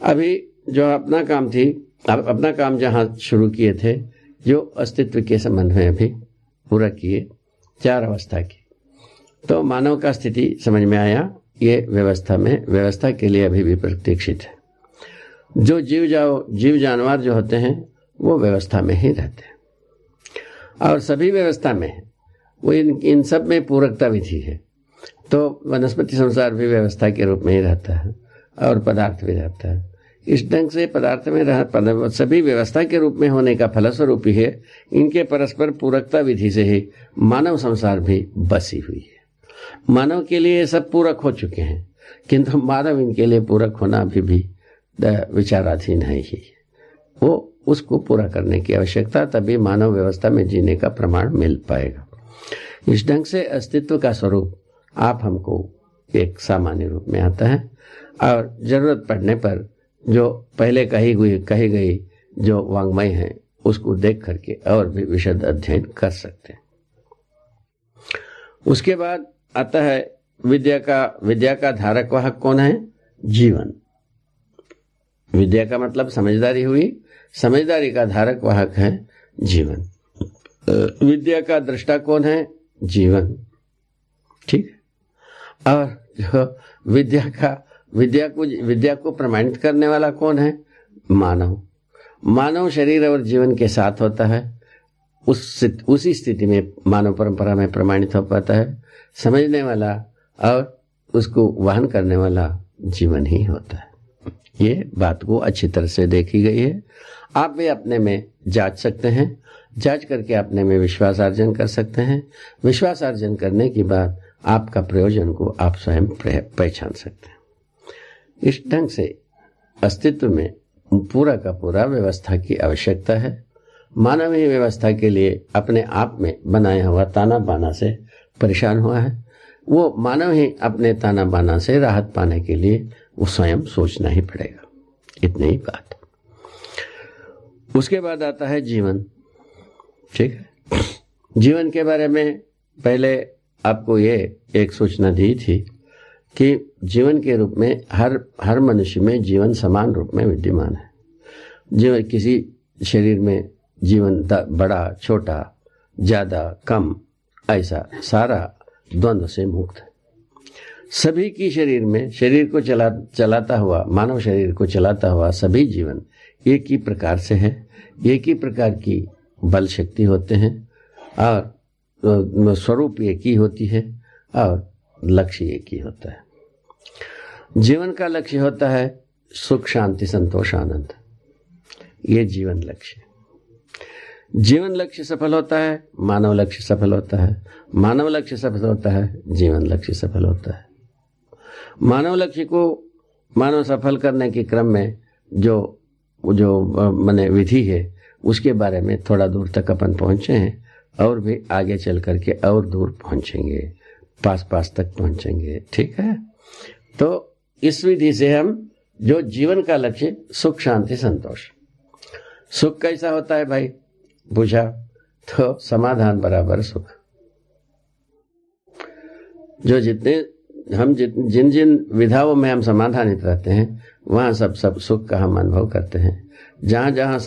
अभी जो अपना काम थी, अपना काम जहाँ शुरू किए थे, जो अस्तित्व के संबंध में अभी पूरा किए 4 अवस्था की, तो मानव का स्थिति समझ में आया, ये व्यवस्था में, व्यवस्था के लिए अभी भी प्रतीक्षित है। जो जीव जानवर जो होते हैं वो व्यवस्था में ही रहते हैं, और सभी व्यवस्था में है, वो इन सब में पूरकता विधि है। तो वनस्पति संसार भी व्यवस्था के रूप में ही रहता है और पदार्थ भी रहता है। इस ढंग से पदार्थ में सभी व्यवस्था के रूप में होने का फलस्वरूप ही है, इनके परस्पर पूरकता विधि से ही मानव संसार भी बसी हुई है। मानव के लिए ये सब पूरक हो चुके हैं, किंतु मानव इनके लिए पूरक होना अभी भी विचाराधीन है ही। वो उसको पूरा करने की आवश्यकता, तभी मानव व्यवस्था में जीने का प्रमाण मिल पाएगा। इस ढंग से अस्तित्व का स्वरूप आप हमको एक सामान्य रूप में आता है, और जरूरत पड़ने पर जो पहले कही गई जो वांग्मय है उसको देख करके और भी विशद अध्ययन कर सकते हैं। उसके बाद आता है विद्या का धारक वाहक कौन है? जीवन। विद्या का मतलब समझदारी हुई, समझदारी का धारक वाहक है जीवन। विद्या का दृष्टा कौन है? जीवन। ठीक है। और जो विद्या को प्रमाणित करने वाला कौन है? मानव। मानव शरीर और जीवन के साथ होता है, उसी स्थिति में मानव परंपरा में प्रमाणित हो पाता है। समझने वाला और उसको वहन करने वाला जीवन ही होता है। ये बात को अच्छी तरह से देखी गई है। आप भी अपने में जांच सकते हैं, जांच करके अपने में विश्वास अर्जन कर सकते हैं। विश्वास अर्जन करने के बाद आपका प्रयोजन को आप स्वयं पहचान सकते हैं। इस ढंग से अस्तित्व में पूरा का पूरा व्यवस्था की आवश्यकता है। मानव ही व्यवस्था के लिए अपने आप में बनाया हुआ ताना बाना से परेशान हुआ है। वो मानव ही अपने ताना बाना से राहत पाने के लिए वो स्वयं सोचना ही पड़ेगा। इतनी ही बात। उसके बाद आता है जीवन। ठीक है। जीवन के बारे में पहले आपको ये एक सूचना दी थी कि जीवन के रूप में हर मनुष्य में जीवन समान रूप में विद्यमान है। जीवन किसी शरीर में जीवन बड़ा छोटा ज्यादा कम ऐसा सारा द्वंद्व से मुक्त है। सभी की शरीर में, शरीर को चलाता हुआ, मानव शरीर को चलाता हुआ सभी जीवन एक ही प्रकार से है, एक ही प्रकार की बल शक्ति होते हैं और स्वरूप एक ही होती है और लक्ष्य एक ही होता है। जीवन का लक्ष्य होता है सुख, शांति, संतोष, आनंद। ये जीवन लक्ष्य। जीवन लक्ष्य सफल होता है, मानव लक्ष्य सफल होता है, मानव लक्ष्य सफल होता है, जीवन लक्ष्य सफल होता है। मानव लक्ष्य को मानव सफल करने के क्रम में जो माने विधि है उसके बारे में थोड़ा दूर तक अपन पहुंचे हैं और भी आगे चल करके और दूर पहुंचेंगे, पास तक पहुंचेंगे। ठीक है, तो इस विधि से हम जो जीवन का लक्ष्य सुख, शांति, संतोष। सुख कैसा होता है भाई पूछा, तो समाधान बराबर सुख। जो जिन जिन विधाओं में हम समाधानित रहते हैं वहां सब सुख का हम अनुभव करते हैं। जहां जहां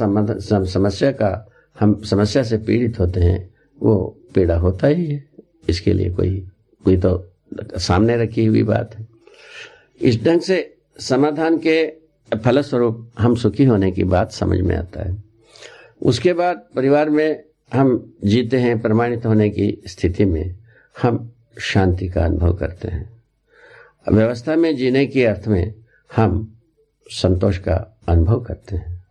समस्या से पीड़ित होते हैं वो पीड़ा होता ही है। इसके लिए कोई तो सामने रखी हुई बात है। इस ढंग से समाधान के फलस्वरूप हम सुखी होने की बात समझ में आता है। उसके बाद परिवार में हम जीते हैं, प्रमाणित होने की स्थिति में हम शांति का अनुभव करते हैं। व्यवस्था में जीने के अर्थ में हम संतोष का अनुभव करते हैं।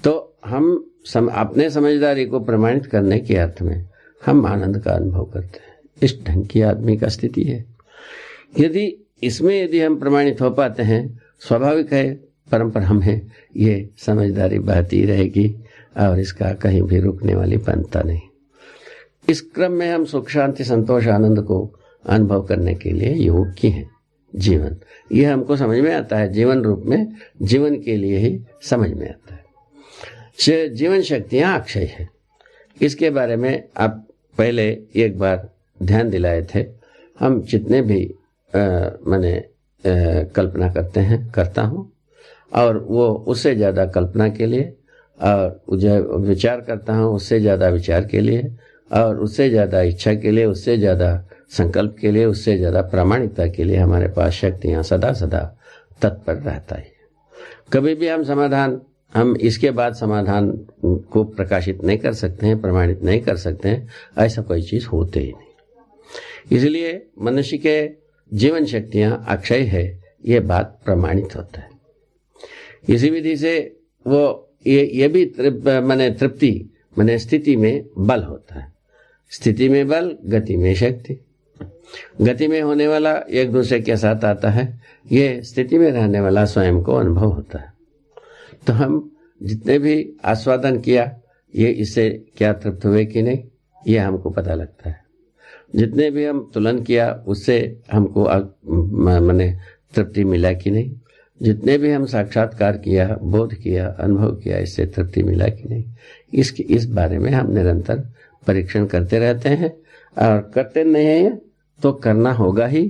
तो हम अपने समझदारी को प्रमाणित करने के अर्थ में हम आनंद का अनुभव करते हैं। इस ढंग की आदमी का स्थिति है। यदि हम प्रमाणित हो पाते हैं, स्वाभाविक है, परंपरा में ये समझदारी बहती रहेगी और इसका कहीं भी रुकने वाली बनता नहीं। इस क्रम में हम सुख, शांति, संतोष, आनंद को अनुभव करने के लिए योग्य हैं। जीवन ये हमको समझ में आता है, जीवन रूप में जीवन के लिए ही समझ में आता है। जीवन शक्तियां अक्षय है, इसके बारे में आप पहले एक बार ध्यान दिलाए थे। हम जितने भी कल्पना करता हूँ और वो उससे ज़्यादा कल्पना के लिए, और जो विचार करता हूँ उससे ज़्यादा विचार के लिए, और उससे ज़्यादा इच्छा के लिए, उससे ज़्यादा संकल्प के लिए, उससे ज़्यादा प्रामाणिकता के लिए हमारे पास शक्तियाँ सदा तत्पर रहता है। कभी भी हम इसके बाद समाधान को प्रकाशित नहीं कर सकते हैं, प्रमाणित नहीं कर सकते हैं, ऐसा कोई चीज़ होते ही नहीं। इसलिए मनुष्य के जीवन शक्तियाँ अक्षय है, ये बात प्रमाणित होता है। इसी विधि से वो ये भी तृप्ति स्थिति में बल होता है। स्थिति में बल, गति में शक्ति। गति में होने वाला एक दूसरे के साथ आता है, ये स्थिति में रहने वाला स्वयं को अनुभव होता है। तो हम जितने भी आस्वादन किया, ये इससे क्या तृप्त हुए कि नहीं, ये हमको पता लगता है। जितने भी हम तुलन किया उससे हमको तृप्ति मिला कि नहीं, जितने भी हम साक्षात्कार किया, बोध किया, अनुभव किया, इससे तृप्ति मिला कि नहीं, इस बारे में हम निरंतर परीक्षण करते रहते हैं। और करते नहीं हैं तो करना होगा ही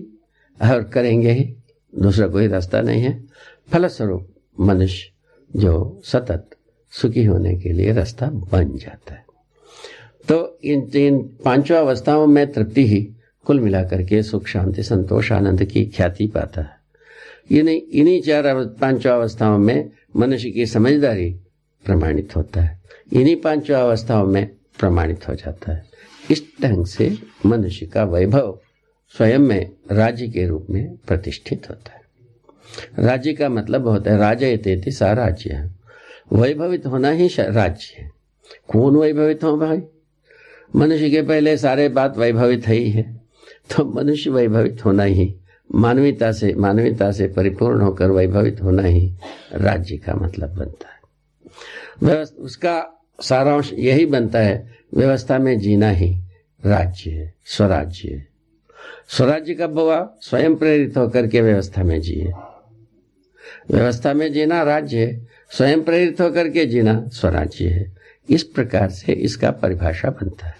और करेंगे ही, दूसरा कोई रास्ता नहीं है। फलस्वरूप मनुष्य जो सतत सुखी होने के लिए रास्ता बन जाता है। तो इन पांचों अवस्थाओं में तृप्ति ही कुल मिलाकर के सुख, शांति, संतोष, आनंद की ख्याति पाता है। इन्हीं पांचों अवस्थाओं में मनुष्य की समझदारी प्रमाणित होता है, इन्हीं पांचों अवस्थाओं में प्रमाणित हो जाता है। इस ढंग से मनुष्य का वैभव स्वयं में राज्य के रूप में प्रतिष्ठित होता है। राज्य का मतलब होता है राजयतेति सा राज्य है, वैभवित होना ही राज्य है। कौन वैभवित हो भाई? मनुष्य के पहले सारे बात वैभवित है ही है, तो मनुष्य वैभवित होना ही, मानवीयता से परिपूर्ण होकर वैभवित होना ही राज्य का मतलब बनता है। उसका सारांश यही बनता है, व्यवस्था में जीना ही राज्य है, स्वराज्य है। स्वराज्य कब हुआ? स्वयं प्रेरित होकर के व्यवस्था में जिए। व्यवस्था में जीना राज्य है, स्वयं प्रेरित होकर के जीना स्वराज्य है। इस प्रकार से इसका परिभाषा बनता है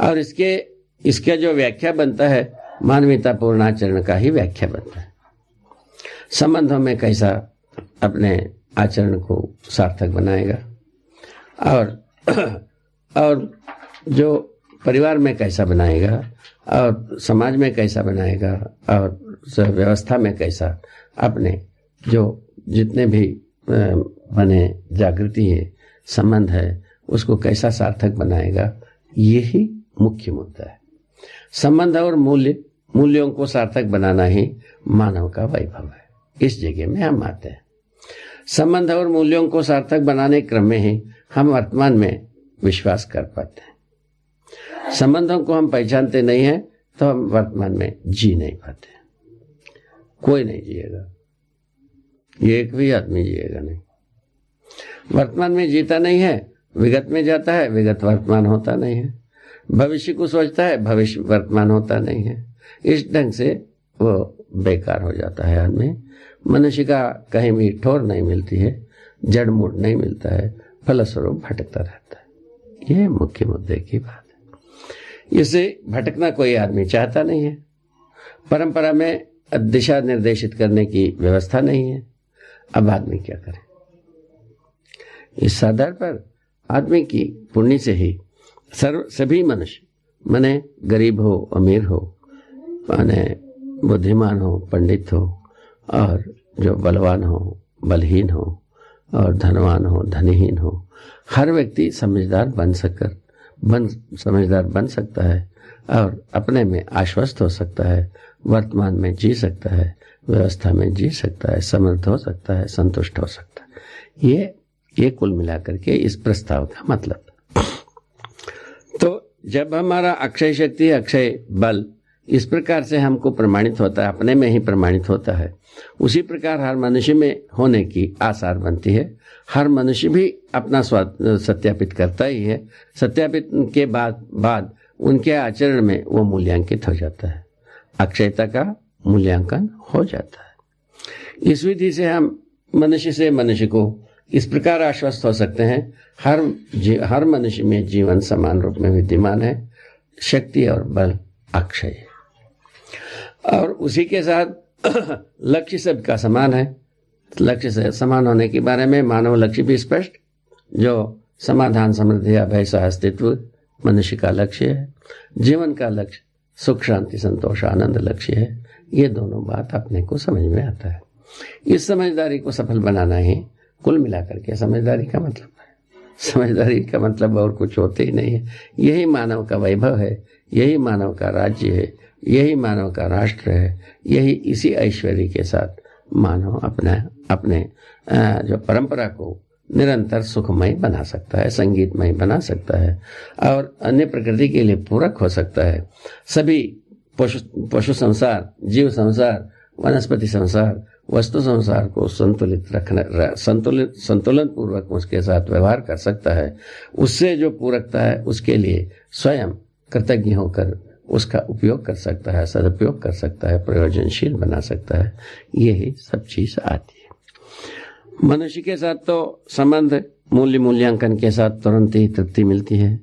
और इसका जो व्याख्या बनता है मानवीयता पूर्ण आचरण का ही व्याख्या बनता है। संबंधों में कैसा अपने आचरण को सार्थक बनाएगा और जो परिवार में कैसा बनाएगा और समाज में कैसा बनाएगा और व्यवस्था में कैसा अपने जो जितने भी बने जागृति है, संबंध है, उसको कैसा सार्थक बनाएगा, यही मुख्य मुद्दा है। संबंध और मूल्यों को सार्थक बनाना ही मानव का वैभव है। इस जगह में हम आते हैं। संबंध और मूल्यों को सार्थक बनाने के क्रम में ही हम वर्तमान में विश्वास कर पाते हैं। संबंधों को हम पहचानते नहीं हैं तो हम वर्तमान में जी नहीं पाते। कोई नहीं जिएगा, ये एक भी आदमी जिएगा नहीं। वर्तमान में जीता नहीं है, विगत में जाता है, विगत वर्तमान होता नहीं है। भविष्य को सोचता है, भविष्य वर्तमान होता नहीं है। इस ढंग से वो बेकार हो जाता है आदमी। मनुष्य का कहीं भी ठोर नहीं मिलती है, जड़ मूड नहीं मिलता है, फलस्वरूप भटकता रहता है। ये मुख्य मुद्दे की बात है। इसे भटकना कोई आदमी चाहता नहीं है। परंपरा में दिशा निर्देशित करने की व्यवस्था नहीं है। अब आदमी क्या करे? इस आधार पर आदमी की पुण्य से ही सभी मनुष्य, माने गरीब हो, अमीर हो, माने बुद्धिमान हो, पंडित हो, और जो बलवान हो, बलहीन हो, और धनवान हो, धनीहीन हो, हर व्यक्ति समझदार बन सकता है और अपने में आश्वस्त हो सकता है, वर्तमान में जी सकता है, व्यवस्था में जी सकता है, समर्थ हो सकता है, संतुष्ट हो सकता है। ये कुल मिलाकर के इस प्रस्ताव का मतलब। तो जब हमारा अक्षय शक्ति, अक्षय बल इस प्रकार से हमको प्रमाणित होता है, अपने में ही प्रमाणित होता है, उसी प्रकार हर मनुष्य में होने की आसार बनती है। हर मनुष्य भी अपना सत्यापित करता ही है। सत्यापित के बाद उनके आचरण में वो मूल्यांकित हो जाता है, अक्षयता का मूल्यांकन हो जाता है। इस विधि से हम मनुष्य से मनुष्य को इस प्रकार आश्वस्त हो सकते हैं, हर मनुष्य में जीवन समान रूप में विद्यमान है, शक्ति और बल अक्षय है, और उसी के साथ लक्ष्य सबका समान है। लक्ष्य से समान होने के बारे में मानव लक्ष्य भी स्पष्ट, जो समाधान, समृद्धि, अभय, सहअस्तित्व मनुष्य का लक्ष्य है। जीवन का लक्ष्य सुख, शांति, संतोष, आनंद लक्ष्य है। ये दोनों बात अपने को समझ में आता है। इस समझदारी को सफल बनाना ही कुल मिलाकर के समझदारी का मतलब है। समझदारी का मतलब और कुछ होते ही नहीं है। यही मानव का वैभव है, यही मानव का राज्य है, यही मानव का राष्ट्र है। यही इसी ऐश्वर्य के साथ मानव अपने जो परंपरा को निरंतर सुखमय बना सकता है, संगीतमय बना सकता है, और अन्य प्रकृति के लिए पूरक हो सकता है। सभी पशु संसार, जीव संसार, वनस्पति संसार, वस्तु संसार को संतुलित रखना, संतुलन पूर्वक उसके साथ व्यवहार कर सकता है। उससे जो पूरकता है उसके लिए स्वयं कृतज्ञ होकर उसका उपयोग कर सकता है, सदुपयोग कर सकता है, प्रयोजनशील बना सकता है। यही सब चीज आती है। मनुष्य के साथ तो संबंध, मूल्यांकन के साथ तुरंत ही तृप्ति मिलती है।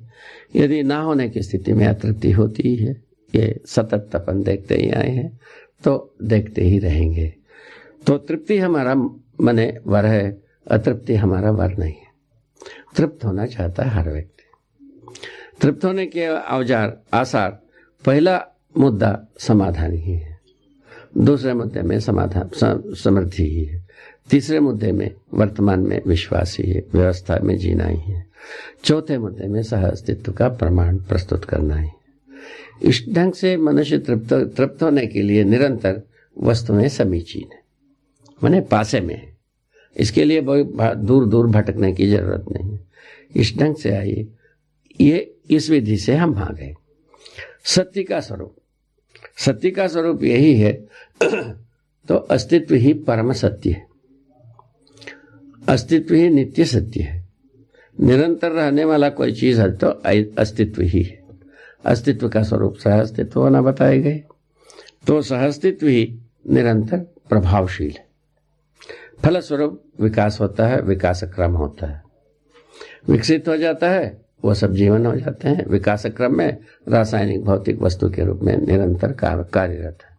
यदि ना होने की स्थिति में अतृप्ति होती ही है। ये सतत अपन देखते ही आए हैं, तो देखते ही रहेंगे। तो तृप्ति हमारा मने वर है, अतृप्ति हमारा वर नहीं है। तृप्त होना चाहता है हर व्यक्ति। तृप्त होने के आसार, पहला मुद्दा समाधान ही है, दूसरे मुद्दे में समृद्धि ही है, तीसरे मुद्दे में वर्तमान में विश्वास ही है, व्यवस्था में जीना ही है, चौथे मुद्दे में सह अस्तित्व का प्रमाण प्रस्तुत करना ही। इस ढंग से मनुष्य तृप्त होने के लिए निरंतर वस्तुएं समीचीन है, माने पासे में है। इसके लिए बहुत दूर दूर भटकने की जरूरत नहीं है। इस ढंग से आइए, ये इस विधि से हम आ गए। सत्य का स्वरूप यही है। तो अस्तित्व ही परम सत्य है, अस्तित्व ही नित्य सत्य है। निरंतर रहने वाला कोई चीज है तो अस्तित्व ही है। अस्तित्व का स्वरूप सहअस्तित्व होना बताए गए। तो सहअस्तित्व ही निरंतर प्रभावशील है। फलस्वरूप विकास होता है, विकास क्रम होता है, विकसित हो जाता है, वो सब जीवन हो जाते हैं। विकास क्रम में रासायनिक भौतिक वस्तु के रूप में निरंतर कार्यरत है।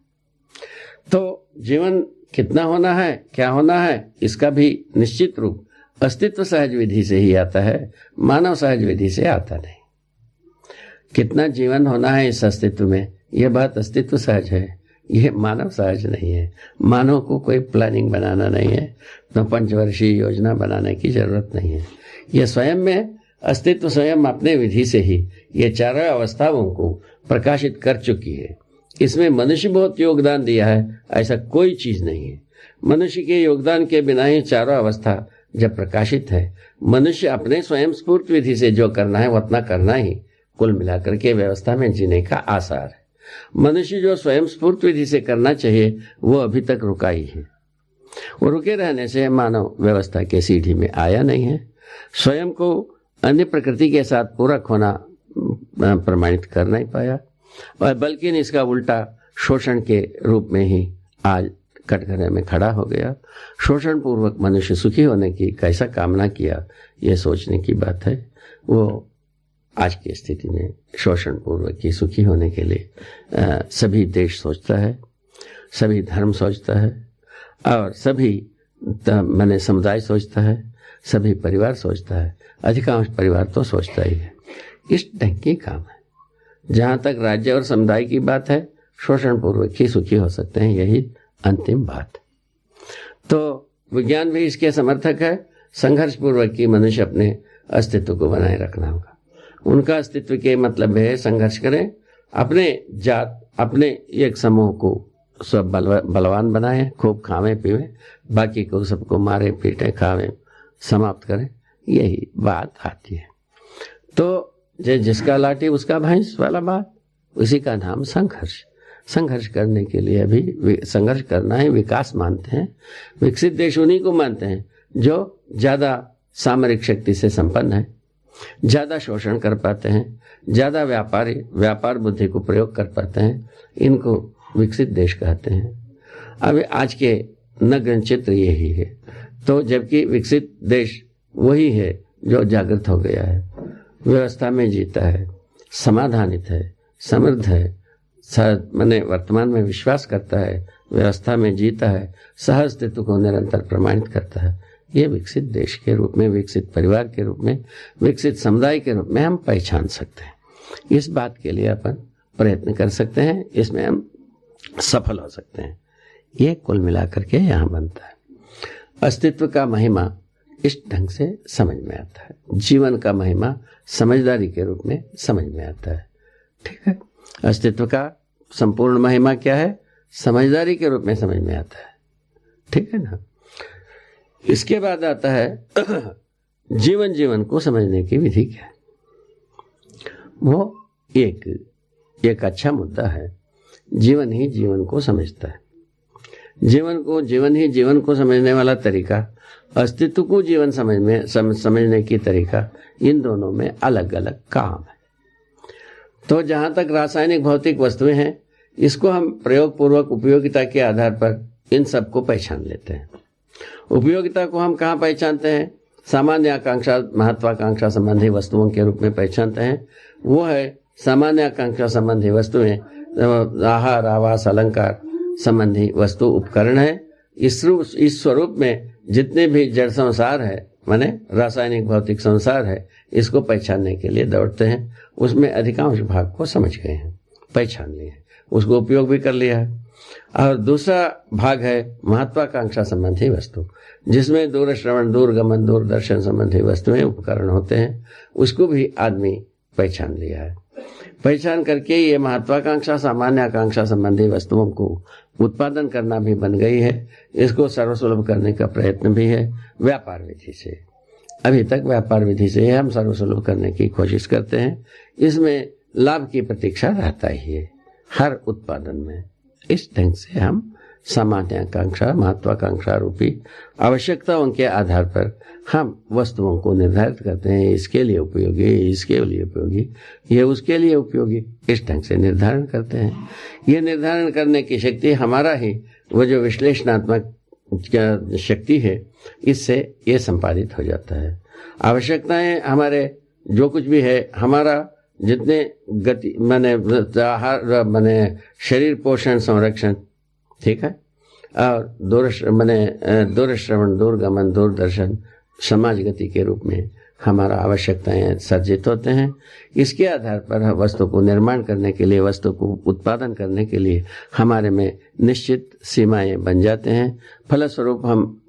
तो जीवन कितना होना है, क्या होना है, इसका भी निश्चित रूप अस्तित्व सहज विधि से ही आता है, मानव सहज विधि से आता नहीं। कितना जीवन होना है इस अस्तित्व में, यह बात अस्तित्व सहज है, ये मानव सहज नहीं है। मानव को कोई प्लानिंग बनाना नहीं है, तो पंचवर्षीय योजना बनाने की जरूरत नहीं है। यह स्वयं में अस्तित्व स्वयं अपने विधि से ही ये चारों अवस्थाओं को प्रकाशित कर चुकी है। इसमें मनुष्य बहुत योगदान दिया है, ऐसा कोई चीज नहीं है। मनुष्य के योगदान के बिना ही चारों अवस्था जब प्रकाशित है, मनुष्य अपने स्वयं स्फूर्त विधि से जो करना है वो उतना करना ही कुल मिलाकर के व्यवस्था में जीने का आसार है। मनुष्य जो स्वयं स्फूर्त विधि से करना चाहिए वो अभी तक रुका ही है। वो रुके रहने से मानव व्यवस्था के सीढ़ी में आया नहीं है। स्वयं को अन्य प्रकृति के साथ पूरक होना प्रमाणित कर नहीं पाया, और बल्कि इसका उल्टा शोषण के रूप में ही आज कटघरे में खड़ा हो गया। शोषण पूर्वक मनुष्य सुखी होने की कैसा कामना किया, यह सोचने की बात है। वो आज की स्थिति में शोषण पूर्वक ही सुखी होने के लिए सभी देश सोचता है, सभी धर्म सोचता है, और सभी माने समुदाय सोचता है, सभी परिवार सोचता है। अधिकांश परिवार तो सोचता ही है। इस ढंग की काम है। जहां तक राज्य और समुदाय की बात है, शोषण पूर्वक ही सुखी हो सकते हैं, यही अंतिम बात। तो विज्ञान भी इसके समर्थक है। संघर्ष पूर्वक ही मनुष्य अपने अस्तित्व को बनाए रखना होगा। उनका अस्तित्व के मतलब है संघर्ष करें, अपने जात अपने एक समूह को सब बलवान बनाए, खूब खावे पीवे, बाकी को सबको मारे पीटे खावे समाप्त करें, यही बात आती है। तो जिसका लाठी उसका भैंस वाला बात, उसी का नाम संघर्ष। संघर्ष करने के लिए अभी संघर्ष करना है, विकास मानते हैं। विकसित देश उन्हीं को मानते हैं जो ज्यादा सामरिक शक्ति से संपन्न है, ज्यादा शोषण कर पाते हैं, ज्यादा व्यापार बुद्धि को प्रयोग कर पाते हैं। इनको विकसित देश कहते हैं। अभी आज के नग्न चित्र यही है। तो जबकि विकसित देश वही है जो जागृत हो गया है, व्यवस्था में जीता है, समाधानित है, समृद्ध है, मैंने वर्तमान में विश्वास करता है, व्यवस्था में जीता है, सह अस्तित्व को निरंतर प्रमाणित करता है। ये विकसित देश के रूप में, विकसित परिवार के रूप में, विकसित समुदाय के रूप में हम पहचान सकते हैं। इस बात के लिए अपन प्रयत्न कर सकते हैं, इसमें हम सफल हो सकते हैं। ये कुल मिलाकर के यहाँ बनता है। अस्तित्व का महिमा इस ढंग से समझ में आता है। जीवन का महिमा समझदारी के रूप में समझ में आता है। ठीक है, अस्तित्व का संपूर्ण महिमा क्या है, समझदारी के रूप में समझ में आता है। ठीक है ना। इसके बाद आता है जीवन को समझने की विधि क्या है। वो एक अच्छा मुद्दा है। जीवन ही जीवन को समझता है। जीवन ही जीवन को समझने वाला तरीका, अस्तित्व को जीवन समझने की तरीका, इन दोनों में अलग अलग काम है। तो जहां तक रासायनिक भौतिक वस्तुएं हैं, इसको हम प्रयोग पूर्वक उपयोगिता के आधार पर इन सबको पहचान लेते हैं। उपयोगिता को हम कहाँ पहचानते हैं? सामान्य आकांक्षा महत्वाकांक्षा संबंधी वस्तुओं के रूप में पहचानते हैं। वो है सामान्य आकांक्षा संबंधी वस्तुएं आहार, आवास, अलंकार संबंधी वस्तु उपकरण है। इस स्वरूप में जितने भी जड़ संसार है, माने रासायनिक भौतिक संसार है, इसको पहचानने के लिए दौड़ते हैं। उसमें अधिकांश भाग को समझ गए हैं, पहचान लिए हैं, उसको उपयोग भी कर लिया है। और दूसरा भाग है महत्वाकांक्षा संबंधी वस्तु, जिसमें दूर श्रवण, दूरगमन, दूरदर्शन संबंधी वस्तुएं उपकरण होते हैं। उसको भी आदमी पहचान लिया है। पहचान करके ये महत्वाकांक्षा सामान्य आकांक्षा संबंधी वस्तुओं को उत्पादन करना भी बन गई है। इसको सर्वसुलभ करने का प्रयत्न भी है व्यापार विधि से। अभी तक व्यापार विधि से हम सर्वसुलभ करने की कोशिश करते हैं। इसमें लाभ की प्रतीक्षा रहता ही है हर उत्पादन में। इस ढंग से हम सामान्य आकांक्षा महत्वाकांक्षा रूपी आवश्यकताओं के आधार पर हम वस्तुओं को निर्धारित करते हैं। इसके लिए उपयोगी, इसके लिए उपयोगी, ये उसके लिए उपयोगी, इस ढंग से निर्धारण करते हैं। ये निर्धारण करने की शक्ति हमारा ही वो जो विश्लेषणात्मक शक्ति है, इससे ये संपादित हो जाता है। आवश्यकताएं हमारे जो कुछ भी है, हमारा जितने गति माने शरीर पोषण संरक्षण, ठीक है, और दूर श्रवण, दूरगमन, दूरदर्शन समाज गति के रूप में हमारा आवश्यकताएं सर्जित होते हैं। इसके आधार पर वस्तु को निर्माण करने के लिए, वस्तु को उत्पादन करने के लिए हमारे में निश्चित सीमाएं बन जाते हैं। फलस्वरूप हम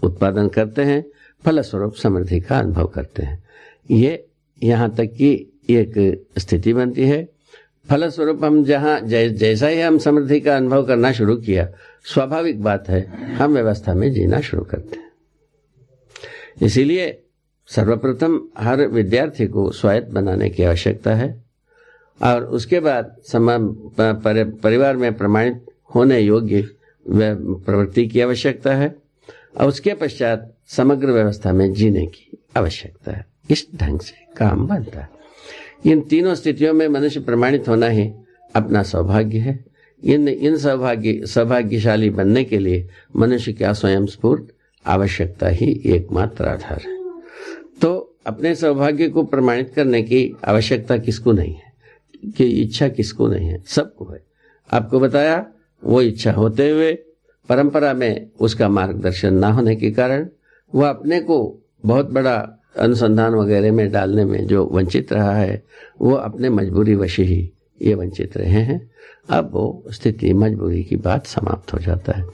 उत्पादन करते हैं, फलस्वरूप समृद्धि का अनुभव करते हैं। ये यहाँ तक की एक स्थिति बनती है। फलस्वरूप हम जैसा ही हम समृद्धि का अनुभव करना शुरू किया, स्वाभाविक बात है हम व्यवस्था में जीना शुरू करते हैं। इसीलिए सर्वप्रथम हर विद्यार्थी को स्वायत्त बनाने की आवश्यकता है और उसके बाद परिवार में प्रमाणित होने योग्य प्रवृत्ति की आवश्यकता है और उसके पश्चात समग्र व्यवस्था में जीने की आवश्यकता है। इस ढंग से काम बनता है। इन तीनों स्थितियों में मनुष्य प्रमाणित होना ही अपना सौभाग्य है। इन सौभाग्यशाली बनने के लिए मनुष्य का स्वयं स्फूर्त आवश्यकता ही एकमात्र आधार है। तो अपने सौभाग्य को प्रमाणित करने की आवश्यकता किसको नहीं है, कि इच्छा किसको नहीं है? सबको है। आपको बताया, वो इच्छा होते हुए परंपरा में उसका मार्गदर्शन ना होने के कारण वह अपने को बहुत बड़ा अनुसंधान वगैरह में डालने में जो वंचित रहा है, वो अपने मजबूरी वश ही ये वंचित रहे हैं। अब वो स्थिति, मजबूरी की बात समाप्त हो जाता है।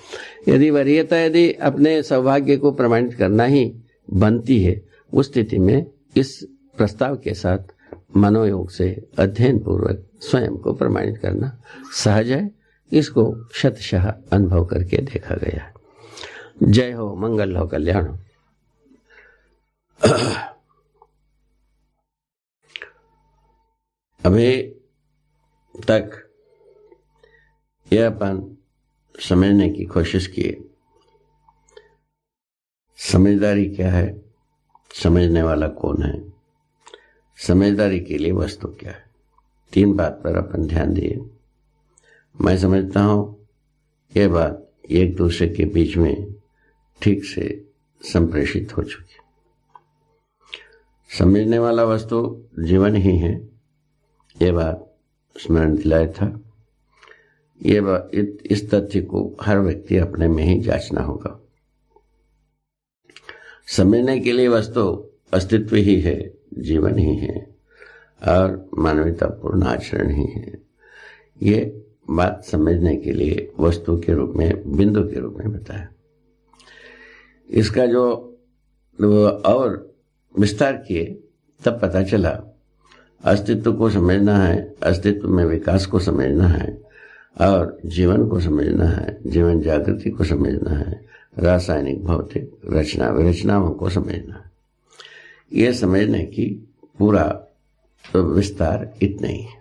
यदि वरीयता यदि अपने सौभाग्य को प्रमाणित करना ही बनती है, उस स्थिति में इस प्रस्ताव के साथ मनोयोग से अध्ययन पूर्वक स्वयं को प्रमाणित करना सहज है। इसको शतशः अनुभव करके देखा गया है। जय हो, मंगल हो, कल्याण हो। अभी तक यह अपन समझने की कोशिश किए, समझदारी क्या है, समझने वाला कौन है, समझदारी के लिए वस्तु क्या है। तीन बात पर अपन ध्यान दिए। मैं समझता हूं यह बात एक दूसरे के बीच में ठीक से संप्रेषित हो चुकी। समझने वाला वस्तु जीवन ही है, ये बात स्मरण दिलाया था। ये बात, इस तथ्य को हर व्यक्ति अपने में ही जांचना होगा। समझने के लिए वस्तु अस्तित्व ही है, जीवन ही है और मानवतापूर्ण आचरण ही है। ये बात समझने के लिए वस्तु के रूप में, बिंदु के रूप में बताया। इसका जो और विस्तार किए तब पता चला अस्तित्व को समझना है, अस्तित्व में विकास को समझना है और जीवन को समझना है, जीवन जागृति को समझना है, रासायनिक भौतिक रचना विरचनाओं को समझना है। यह समझने की पूरा विस्तार इतना ही है।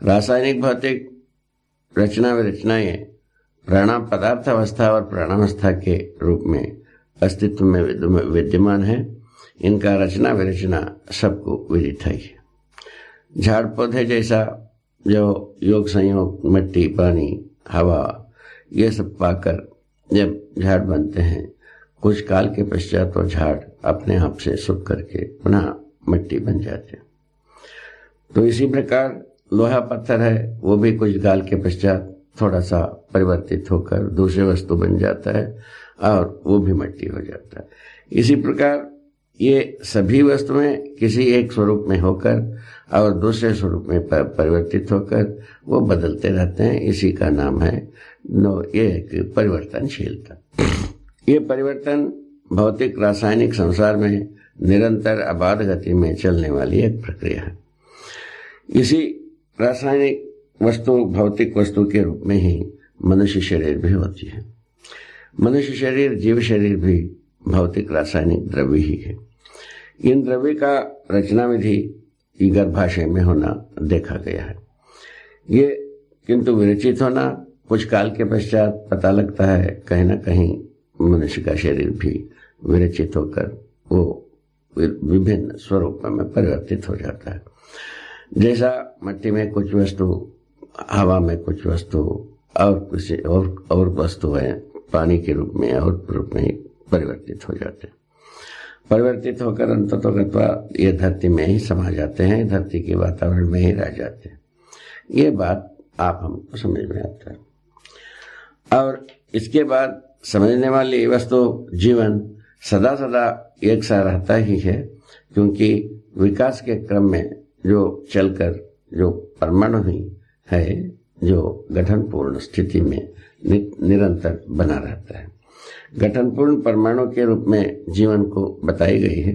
रासायनिक भौतिक रचना विरचनाएं प्राण पदार्थावस्था और प्राणावस्था के रूप में अस्तित्व में विद्यमान है। इनका रचना विरचना सबको विदित है। झाड़ पौधे जैसा जो योग संयोग, मिट्टी, पानी, हवा, ये सब पाकर जब झाड़ बनते हैं, कुछ काल के पश्चात वो झाड़ अपने आप से सूख करके पुनः मिट्टी बन जाते हैं। तो इसी प्रकार लोहा पत्थर है, वो भी कुछ काल के पश्चात थोड़ा सा परिवर्तित होकर दूसरे वस्तु बन जाता है और वो भी मिट्टी हो जाता है। इसी प्रकार ये सभी वस्तुएं किसी एक स्वरूप में होकर और दूसरे स्वरूप में परिवर्तित होकर वो बदलते रहते हैं। इसी का नाम है ये एक परिवर्तनशीलता। ये परिवर्तन भौतिक रासायनिक संसार में निरंतर अबाध गति में चलने वाली एक प्रक्रिया है। इसी रासायनिक वस्तु, भौतिक वस्तु के रूप में ही मनुष्य शरीर भी होती है। मनुष्य शरीर, जीव शरीर भी भौतिक रासायनिक द्रव्य ही है। इन द्रव्य का रचना विधि गर्भाशय में होना देखा गया है। ये किंतु विरचित होना कुछ काल के पश्चात पता लगता है कहीं ना कहीं मनुष्य का शरीर भी विरचित होकर वो विभिन्न स्वरूपों में परिवर्तित हो जाता है। जैसा मिट्टी में कुछ वस्तु, हवा में कुछ वस्तु और किसी और वस्तु है पानी के रूप में और रूप में परिवर्तित हो जाते हैं। परिवर्तित होकर अंततोगत्वा ये धरती में ही समा जाते हैं, धरती के वातावरण में ही रह जाते हैं। ये बात आप हमको समझ में आता है। और इसके बाद समझने वाली वस्तु जीवन सदा सदा एक सा रहता ही है, क्योंकि विकास के क्रम में जो चलकर जो परमाणु ही है जो गठनपूर्ण स्थिति में निरंतर बना रहता है। गठनपूर्ण परमाणु के रूप में जीवन को बताई गई है।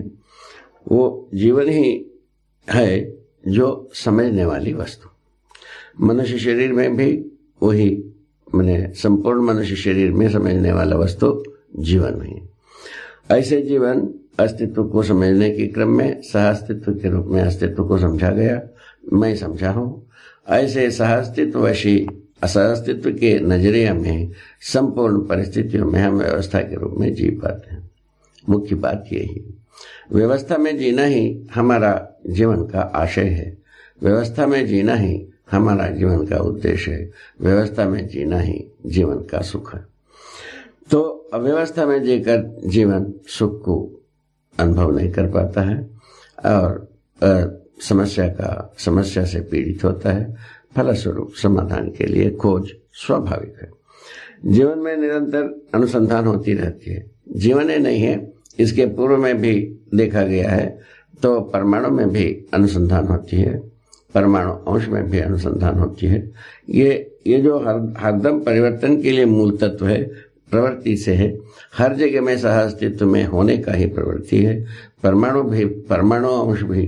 वो जीवन ही है जो समझने वाली वस्तु। मनुष्य शरीर में भी वही मैंने संपूर्ण मनुष्य शरीर में समझने वाला वस्तु जीवन ही। ऐसे जीवन अस्तित्व को समझने के क्रम में सह अस्तित्व के रूप में अस्तित्व को समझा गया, मैं समझा हूँ। ऐसे सह अस्तित्ववशी सह अस्तित्व के नजरिया में संपूर्ण परिस्थितियों में हम व्यवस्था के रूप में जी पाते हैं। मुख्य बात यही, व्यवस्था में जीना ही हमारा जीवन का आशय है। व्यवस्था में जीना ही हमारा जीवन का उद्देश्य है। व्यवस्था में जीना ही जीवन का सुख है। तो अव्यवस्था में जीकर जीवन सुख को अनुभव नहीं कर पाता है और समस्या से पीड़ित होता है। फलस्वरूप समाधान के लिए खोज स्वाभाविक है। जीवन में निरंतर अनुसंधान होती रहती है। जीवन ही नहीं है, इसके पूर्व में भी देखा गया है तो परमाणु में भी अनुसंधान होती है, परमाणु अंश में भी अनुसंधान होती है। ये जो हरदम परिवर्तन के लिए मूल तत्व है, प्रवृत्ति से है। हर जगह में सह अस्तित्व में होने का ही प्रवृत्ति है। परमाणु अंश भी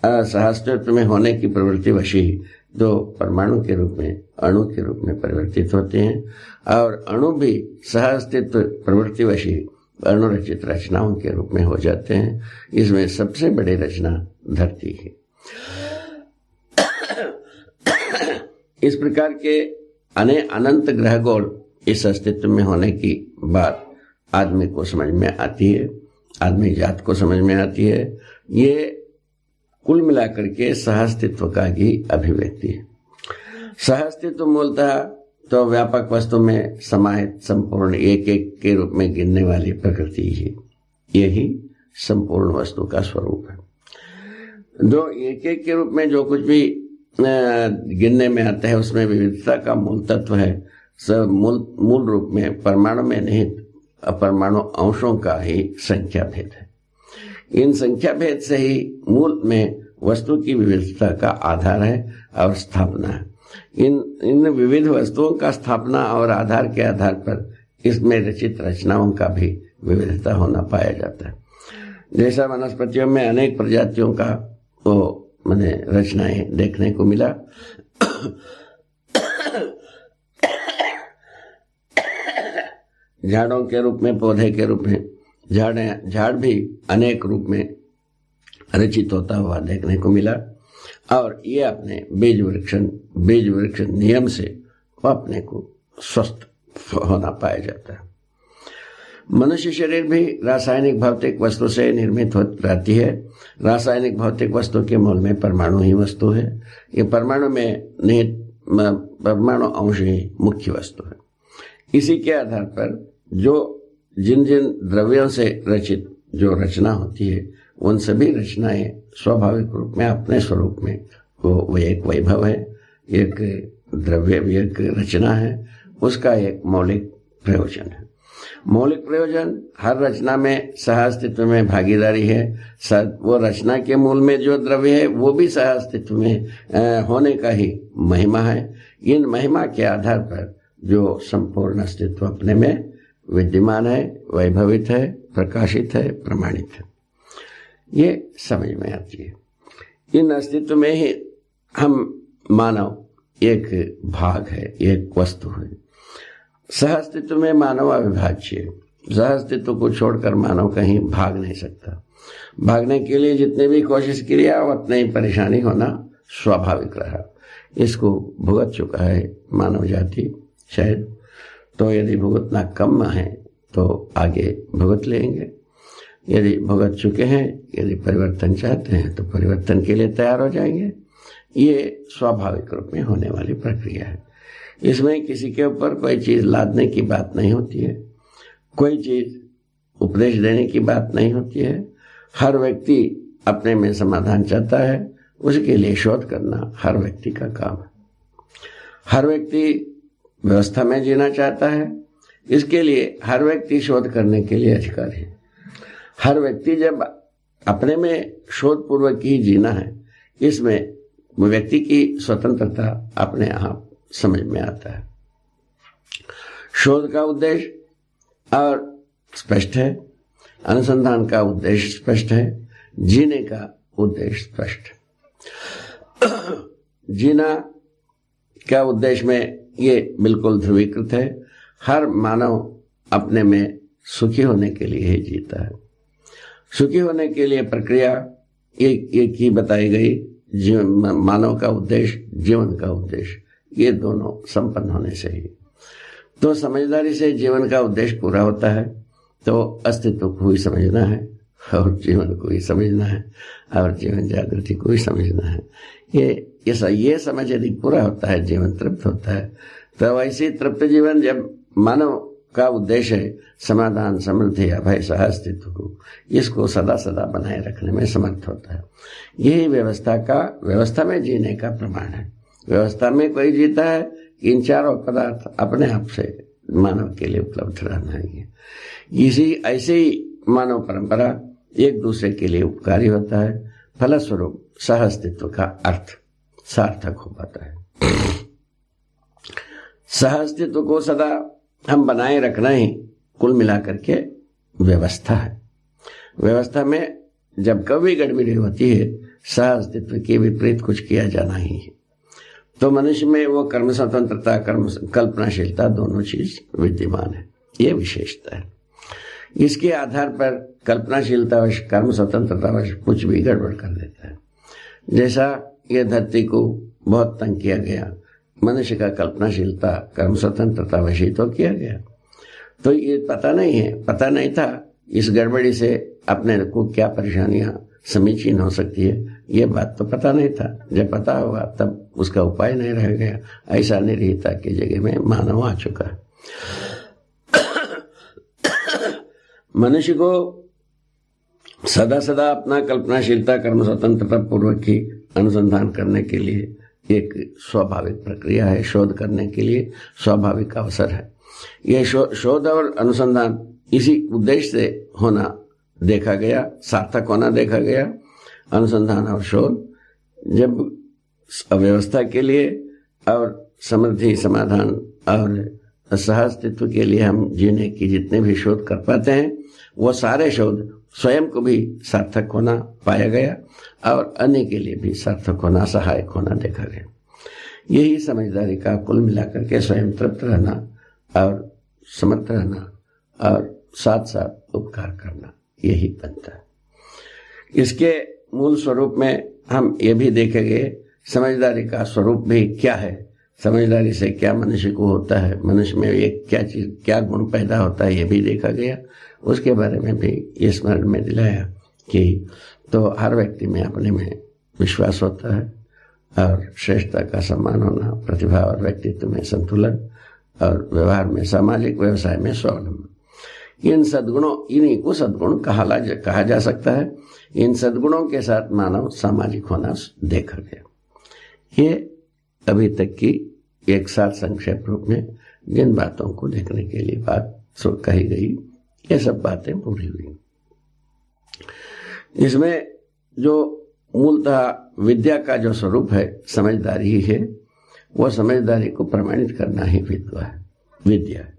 सह अस्तित्व में होने की प्रवृत्ति वशी दो परमाणु के रूप में अणु के रूप में परिवर्तित होते हैं और अणु भी सह अस्तित्व प्रवृत्ति वशी अणुरचित रचनाओं के रूप में हो जाते हैं। इसमें सबसे बड़ी रचना धरती है। इस प्रकार के अनंत ग्रहगोल इस अस्तित्व में होने की बात आदमी को समझ में आती है, आदमी जात को समझ में आती है। ये कुल मिलाकर के सहअस्तित्व का ही अभिव्यक्ति है। सहअस्तित्व मूलतः तो व्यापक वस्तु में समाहित संपूर्ण एक एक के रूप में गिनने वाली प्रकृति ही, यही संपूर्ण वस्तु का स्वरूप है। जो एक एक के रूप में जो कुछ भी गिनने में आता है उसमें विविधता का मूल तत्व है। सब मूल रूप में परमाणु में निहित अपरमाणु अंशों का ही संख्या भेद है। इन संख्या भेद से ही मूल में वस्तु की विविधता का आधार है और स्थापना है। इन विविध वस्तुओं का स्थापना और आधार के आधार पर इसमें रचित रचनाओं का भी विविधता होना पाया जाता है। जैसा वनस्पतियों में अनेक प्रजातियों का वो मैंने रचनाएं देखने को मिला, झाड़ों के रूप में, पौधे के रूप में, झाड़ भी अनेक रूप में रचित होता हुआ देखने को मिला और ये अपने बीज वृक्ष नियम से अपने को स्वस्थ होना पाया जाता है। मनुष्य शरीर भी रासायनिक भौतिक वस्तु से निर्मित हो रहती है। रासायनिक भौतिक वस्तु के मूल में परमाणु ही वस्तु है। ये परमाणु में निहित परमाणु अंश ही मुख्य वस्तु है। इसी के आधार पर जिन द्रव्यों से रचित जो रचना होती है उन सभी रचनाएं स्वाभाविक रूप में अपने स्वरूप में वो एक वैभव है, एक द्रव्य, एक रचना है, उसका एक मौलिक प्रयोजन है। मौलिक प्रयोजन हर रचना में सह अस्तित्व में भागीदारी है। वो रचना के मूल में जो द्रव्य है वो भी सह अस्तित्व में होने का ही महिमा है। इन महिमा के आधार पर जो संपूर्ण अस्तित्व अपने में विद्यमान है, वैभवित है, प्रकाशित है, प्रमाणित है, ये समझ में आती है। इन अस्तित्व में ही हम मानव एक भाग है, एक वस्तु है। सह अस्तित्व में मानव अविभाज्य है। सह अस्तित्व को छोड़कर मानव कहीं भाग नहीं सकता। भागने के लिए जितने भी कोशिश किया उतने ही परेशानी होना स्वाभाविक रहा। इसको भुगत चुका है मानव जाति शायद, तो यदि भुगतना कम है तो आगे भुगत लेंगे। यदि भुगत चुके हैं, यदि परिवर्तन चाहते हैं तो परिवर्तन के लिए तैयार हो जाएंगे। ये स्वाभाविक रूप में होने वाली प्रक्रिया है। इसमें किसी के ऊपर कोई चीज लादने की बात नहीं होती है, कोई चीज उपदेश देने की बात नहीं होती है। हर व्यक्ति अपने में समाधान चाहता है, उसके लिए शोध करना हर व्यक्ति का काम है। हर व्यक्ति व्यवस्था में जीना चाहता है, इसके लिए हर व्यक्ति शोध करने के लिए अधिकारी है। हर व्यक्ति जब अपने में शोध पूर्वक ही जीना है, इसमें व्यक्ति की स्वतंत्रता अपने आप समझ में आता है। शोध का उद्देश्य और स्पष्ट है, अनुसंधान का उद्देश्य स्पष्ट है, जीने का उद्देश्य स्पष्ट है। जीना का उद्देश्य में ये बिल्कुल ध्रुवीकृत है। हर मानव अपने में सुखी होने के लिए ही जीता है। सुखी होने के लिए प्रक्रिया एक ही बताई गई, जीवन मानव का उद्देश्य, जीवन का उद्देश्य, ये दोनों संपन्न होने से ही तो समझदारी से जीवन का उद्देश्य पूरा होता है। तो अस्तित्व को ही समझना है और जीवन को ही समझना है और जीवन जागृति को ही समझना है। ये समझ यदि पूरा होता है, जीवन तृप्त होता है। तो ऐसी तृप्त जीवन जब मानव का उद्देश्य है समाधान, समृद्धि, अभय, सह अस्तित्व को, इसको सदा सदा बनाए रखने में समर्थ होता है। यही व्यवस्था में जीने का प्रमाण है। व्यवस्था में कोई जीता है, इन चारों पदार्थ अपने आप से मानव के लिए उपलब्ध रहना है। इसी ऐसे ही मानव परंपरा एक दूसरे के लिए उपकारी होता है। फलस्वरूप सह अस्तित्व का अर्थ सार्थक हो पाता है। सह अस्तित्व को सदा हम बनाए रखना ही कुल मिलाकर के व्यवस्था है। व्यवस्था में जब कभी गड़बड़ी होती है, सह अस्तित्व के विपरीत कुछ किया जाना ही है। तो मनुष्य में वो कर्म स्वतंत्रता, कल्पनाशीलता दोनों चीज विद्यमान है। ये विशेषता है। इसके आधार पर कल्पनाशीलतावश, कर्म स्वतंत्रतावश कुछ भी गड़बड़ कर देता है। जैसा ये धरती को बहुत तंग किया गया, मनुष्य का कल्पनाशीलता, कर्म स्वतंत्रता वशी तो किया गया। तो ये पता नहीं था इस गड़बड़ी से अपने को क्या परेशानियां समीचीन हो सकती है, ये बात तो पता नहीं था। जब पता हुआ तब उसका उपाय नहीं रह गया। ऐसा निर्हिता की जगह में मानव आ चुका है। मनुष्य को सदा सदा अपना कल्पनाशीलता, कर्म स्वतंत्रता पूर्वक ही अनुसंधान करने के लिए एक स्वाभाविक प्रक्रिया है। शोध करने के लिए स्वाभाविक अवसर है। यह शोध और अनुसंधान इसी उद्देश्य से होना देखा गया, सार्थक होना देखा गया। अनुसंधान और शोध जब अव्यवस्था के लिए और समृद्धि, समाधान और सहअस्तित्व के लिए हम जीने की जितने भी शोध कर पाते हैं, वो सारे शोध स्वयं को भी सार्थक होना पाया गया और अन्य के लिए भी सार्थक होना, सहायक होना देखा गया। यही समझदारी का कुल मिलाकर के स्वयं तृप्त रहना और समर्थ रहना और साथ साथ उपकार करना, यही बनता है। इसके मूल स्वरूप में हम ये भी देखेंगे समझदारी का स्वरूप भी क्या है, समझदारी से क्या मनुष्य को होता है, मनुष्य में एक क्या गुण पैदा होता है, ये भी देखा गया। उसके बारे में भी ये स्मरण में दिलाया कि तो हर व्यक्ति में अपने में विश्वास होता है और श्रेष्ठता का सम्मान होना, प्रतिभा और व्यक्तित्व में संतुलन और व्यवहार में, सामाजिक व्यवसाय में स्वावलंबन, इन्हीं को सद्गुण कहा जा सकता है। इन सद्गुणों के साथ मानव सामाजिक होना देखा गया। ये अभी तक की एक साथ संक्षेप रूप में जिन बातों को देखने के लिए बात कही गई, ये सब बातें पूरी हुई। इसमें जो मूलतः विद्या का जो स्वरूप है, समझदारी ही है। वह समझदारी को प्रमाणित करना ही विद्या है।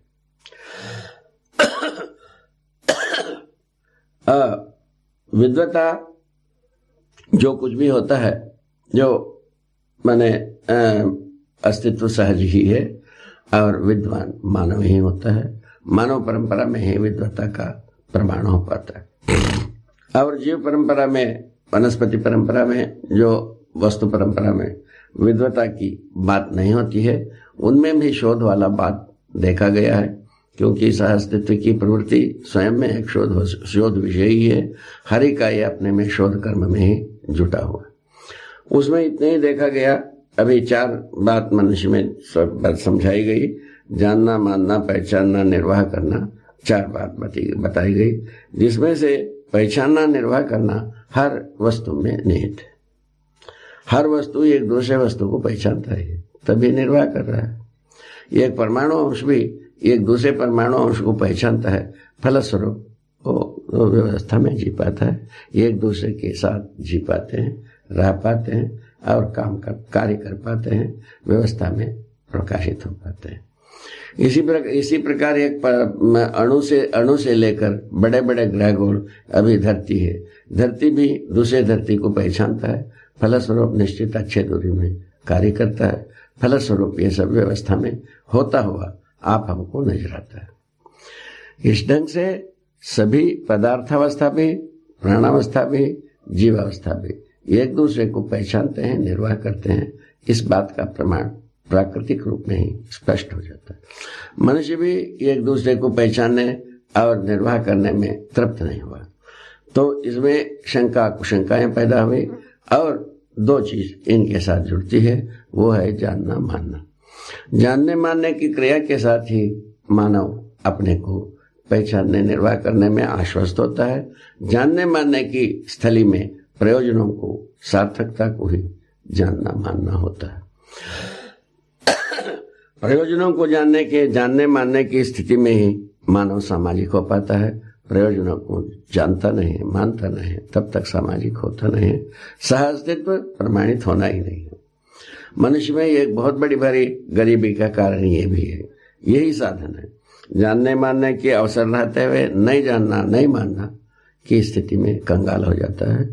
विद्वता जो कुछ भी होता है, जो माने अस्तित्व सहज ही है और विद्वान मानव ही होता है। मानव परंपरा में ही विद्वता का प्रमाण हो पाता है और जीव परंपरा में, वनस्पति परंपरा में, जो वस्तु परंपरा में विद्वता की बात नहीं होती है, उनमें भी शोध वाला बात देखा गया है। क्योंकि सहअस्तित्व की प्रवृत्ति स्वयं में एक शोध विषय ही है। हर एक का ये अपने में शोध कर्म में ही जुटा हुआ है। उसमें इतने ही देखा गया। अभी 4 बात मनुष्य में सब बात समझाई गई। जानना, मानना, पहचानना, निर्वाह करना, 4 बात बताई गई, जिसमें से पहचानना, निर्वाह करना हर वस्तु में निहित है। हर वस्तु एक दूसरे वस्तु को पहचानता है, तभी निर्वाह कर रहा है। एक परमाणु अंश भी एक दूसरे परमाणु अंश को पहचानता है, फलस्वरूप वो वो व्यवस्था में जी पाता है, एक दूसरे के साथ जी पाते हैं, रह पाते हैं और कार्य कर पाते हैं, व्यवस्था में प्रकाशित हो पाते हैं। इसी प्रकार एक अणु से लेकर बड़े बड़े ग्रह गोल अभी धरती है, धरती भी दूसरे धरती को पहचानता है, फलस्वरूप निश्चित अच्छे दूरी में कार्य करता है, फलस्वरूप ये सब व्यवस्था में होता हुआ आप हमको नजर आता है। इस ढंग से सभी पदार्थावस्था भी, प्राणावस्था भी, जीवावस्था भी एक दूसरे को पहचानते हैं, निर्वाह करते हैं। इस बात का प्रमाण प्राकृतिक रूप में ही स्पष्ट हो जाता है। मनुष्य भी एक दूसरे को पहचानने और निर्वाह करने में तृप्त नहीं हुआ, तो इसमें शंका कुशंकाएं पैदा हुई और दो चीज इनके साथ जुड़ती है, वो है जानना मानना। जानने मानने की क्रिया के साथ ही मानव अपने को पहचानने निर्वाह करने में आश्वस्त होता है। जानने मानने की स्थली में प्रयोजनों को, सार्थकता को ही जानना मानना होता है। प्रयोजनों को जानने मानने की स्थिति में ही मानव सामाजिक हो पाता है। प्रयोजनों को जानता नहीं, मानता नहीं, तब तक सामाजिक होता नहीं है, सह-अस्तित्व प्रमाणित होना ही नहीं है। मनुष्य में एक बहुत बड़ी भारी गरीबी का कारण ये भी है, यही साधन है। जानने मानने के अवसर रहते हुए नहीं जानना, नहीं मानना की स्थिति में कंगाल हो जाता है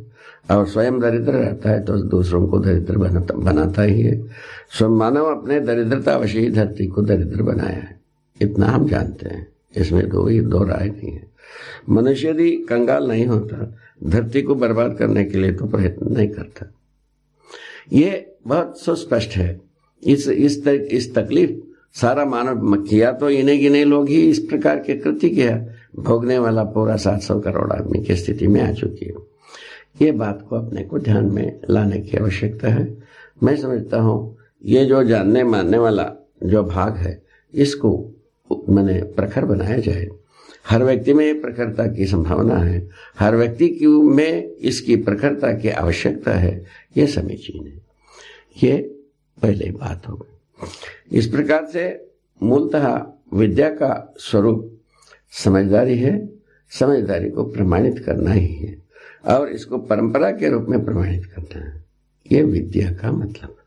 और स्वयं दरिद्र रहता है तो दूसरों को दरिद्र बनाता ही है। स्वयं मानव अपने दरिद्रतावश ही धरती को दरिद्र बनाया है, इतना हम जानते हैं, इसमें दो राय नहीं है। मनुष्य यदि कंगाल नहीं होता, धरती को बर्बाद करने के लिए तो प्रयत्न नहीं करता। ये बहुत सुस्पष्ट है। इस तकलीफ सारा मानव किया तो इन्हें गिने लोग ही इस प्रकार के कृत्य किया, भोगने वाला पूरा 700 करोड़ आदमी की स्थिति में आ चुकी है। ये बात को अपने को ध्यान में लाने की आवश्यकता है। मैं समझता हूँ ये जो जानने मानने वाला जो भाग है, इसको मैंने प्रखर बनाया जाए। हर व्यक्ति में प्रखरता की संभावना है, हर व्यक्ति में इसकी प्रखरता की आवश्यकता है, ये समीचीन है। ये पहले बात हो गई। इस प्रकार से मूलतः विद्या का स्वरूप समझदारी है, समझदारी को प्रमाणित करना ही है और इसको परंपरा के रूप में प्रमाणित करना है। ये विद्या का मतलब है।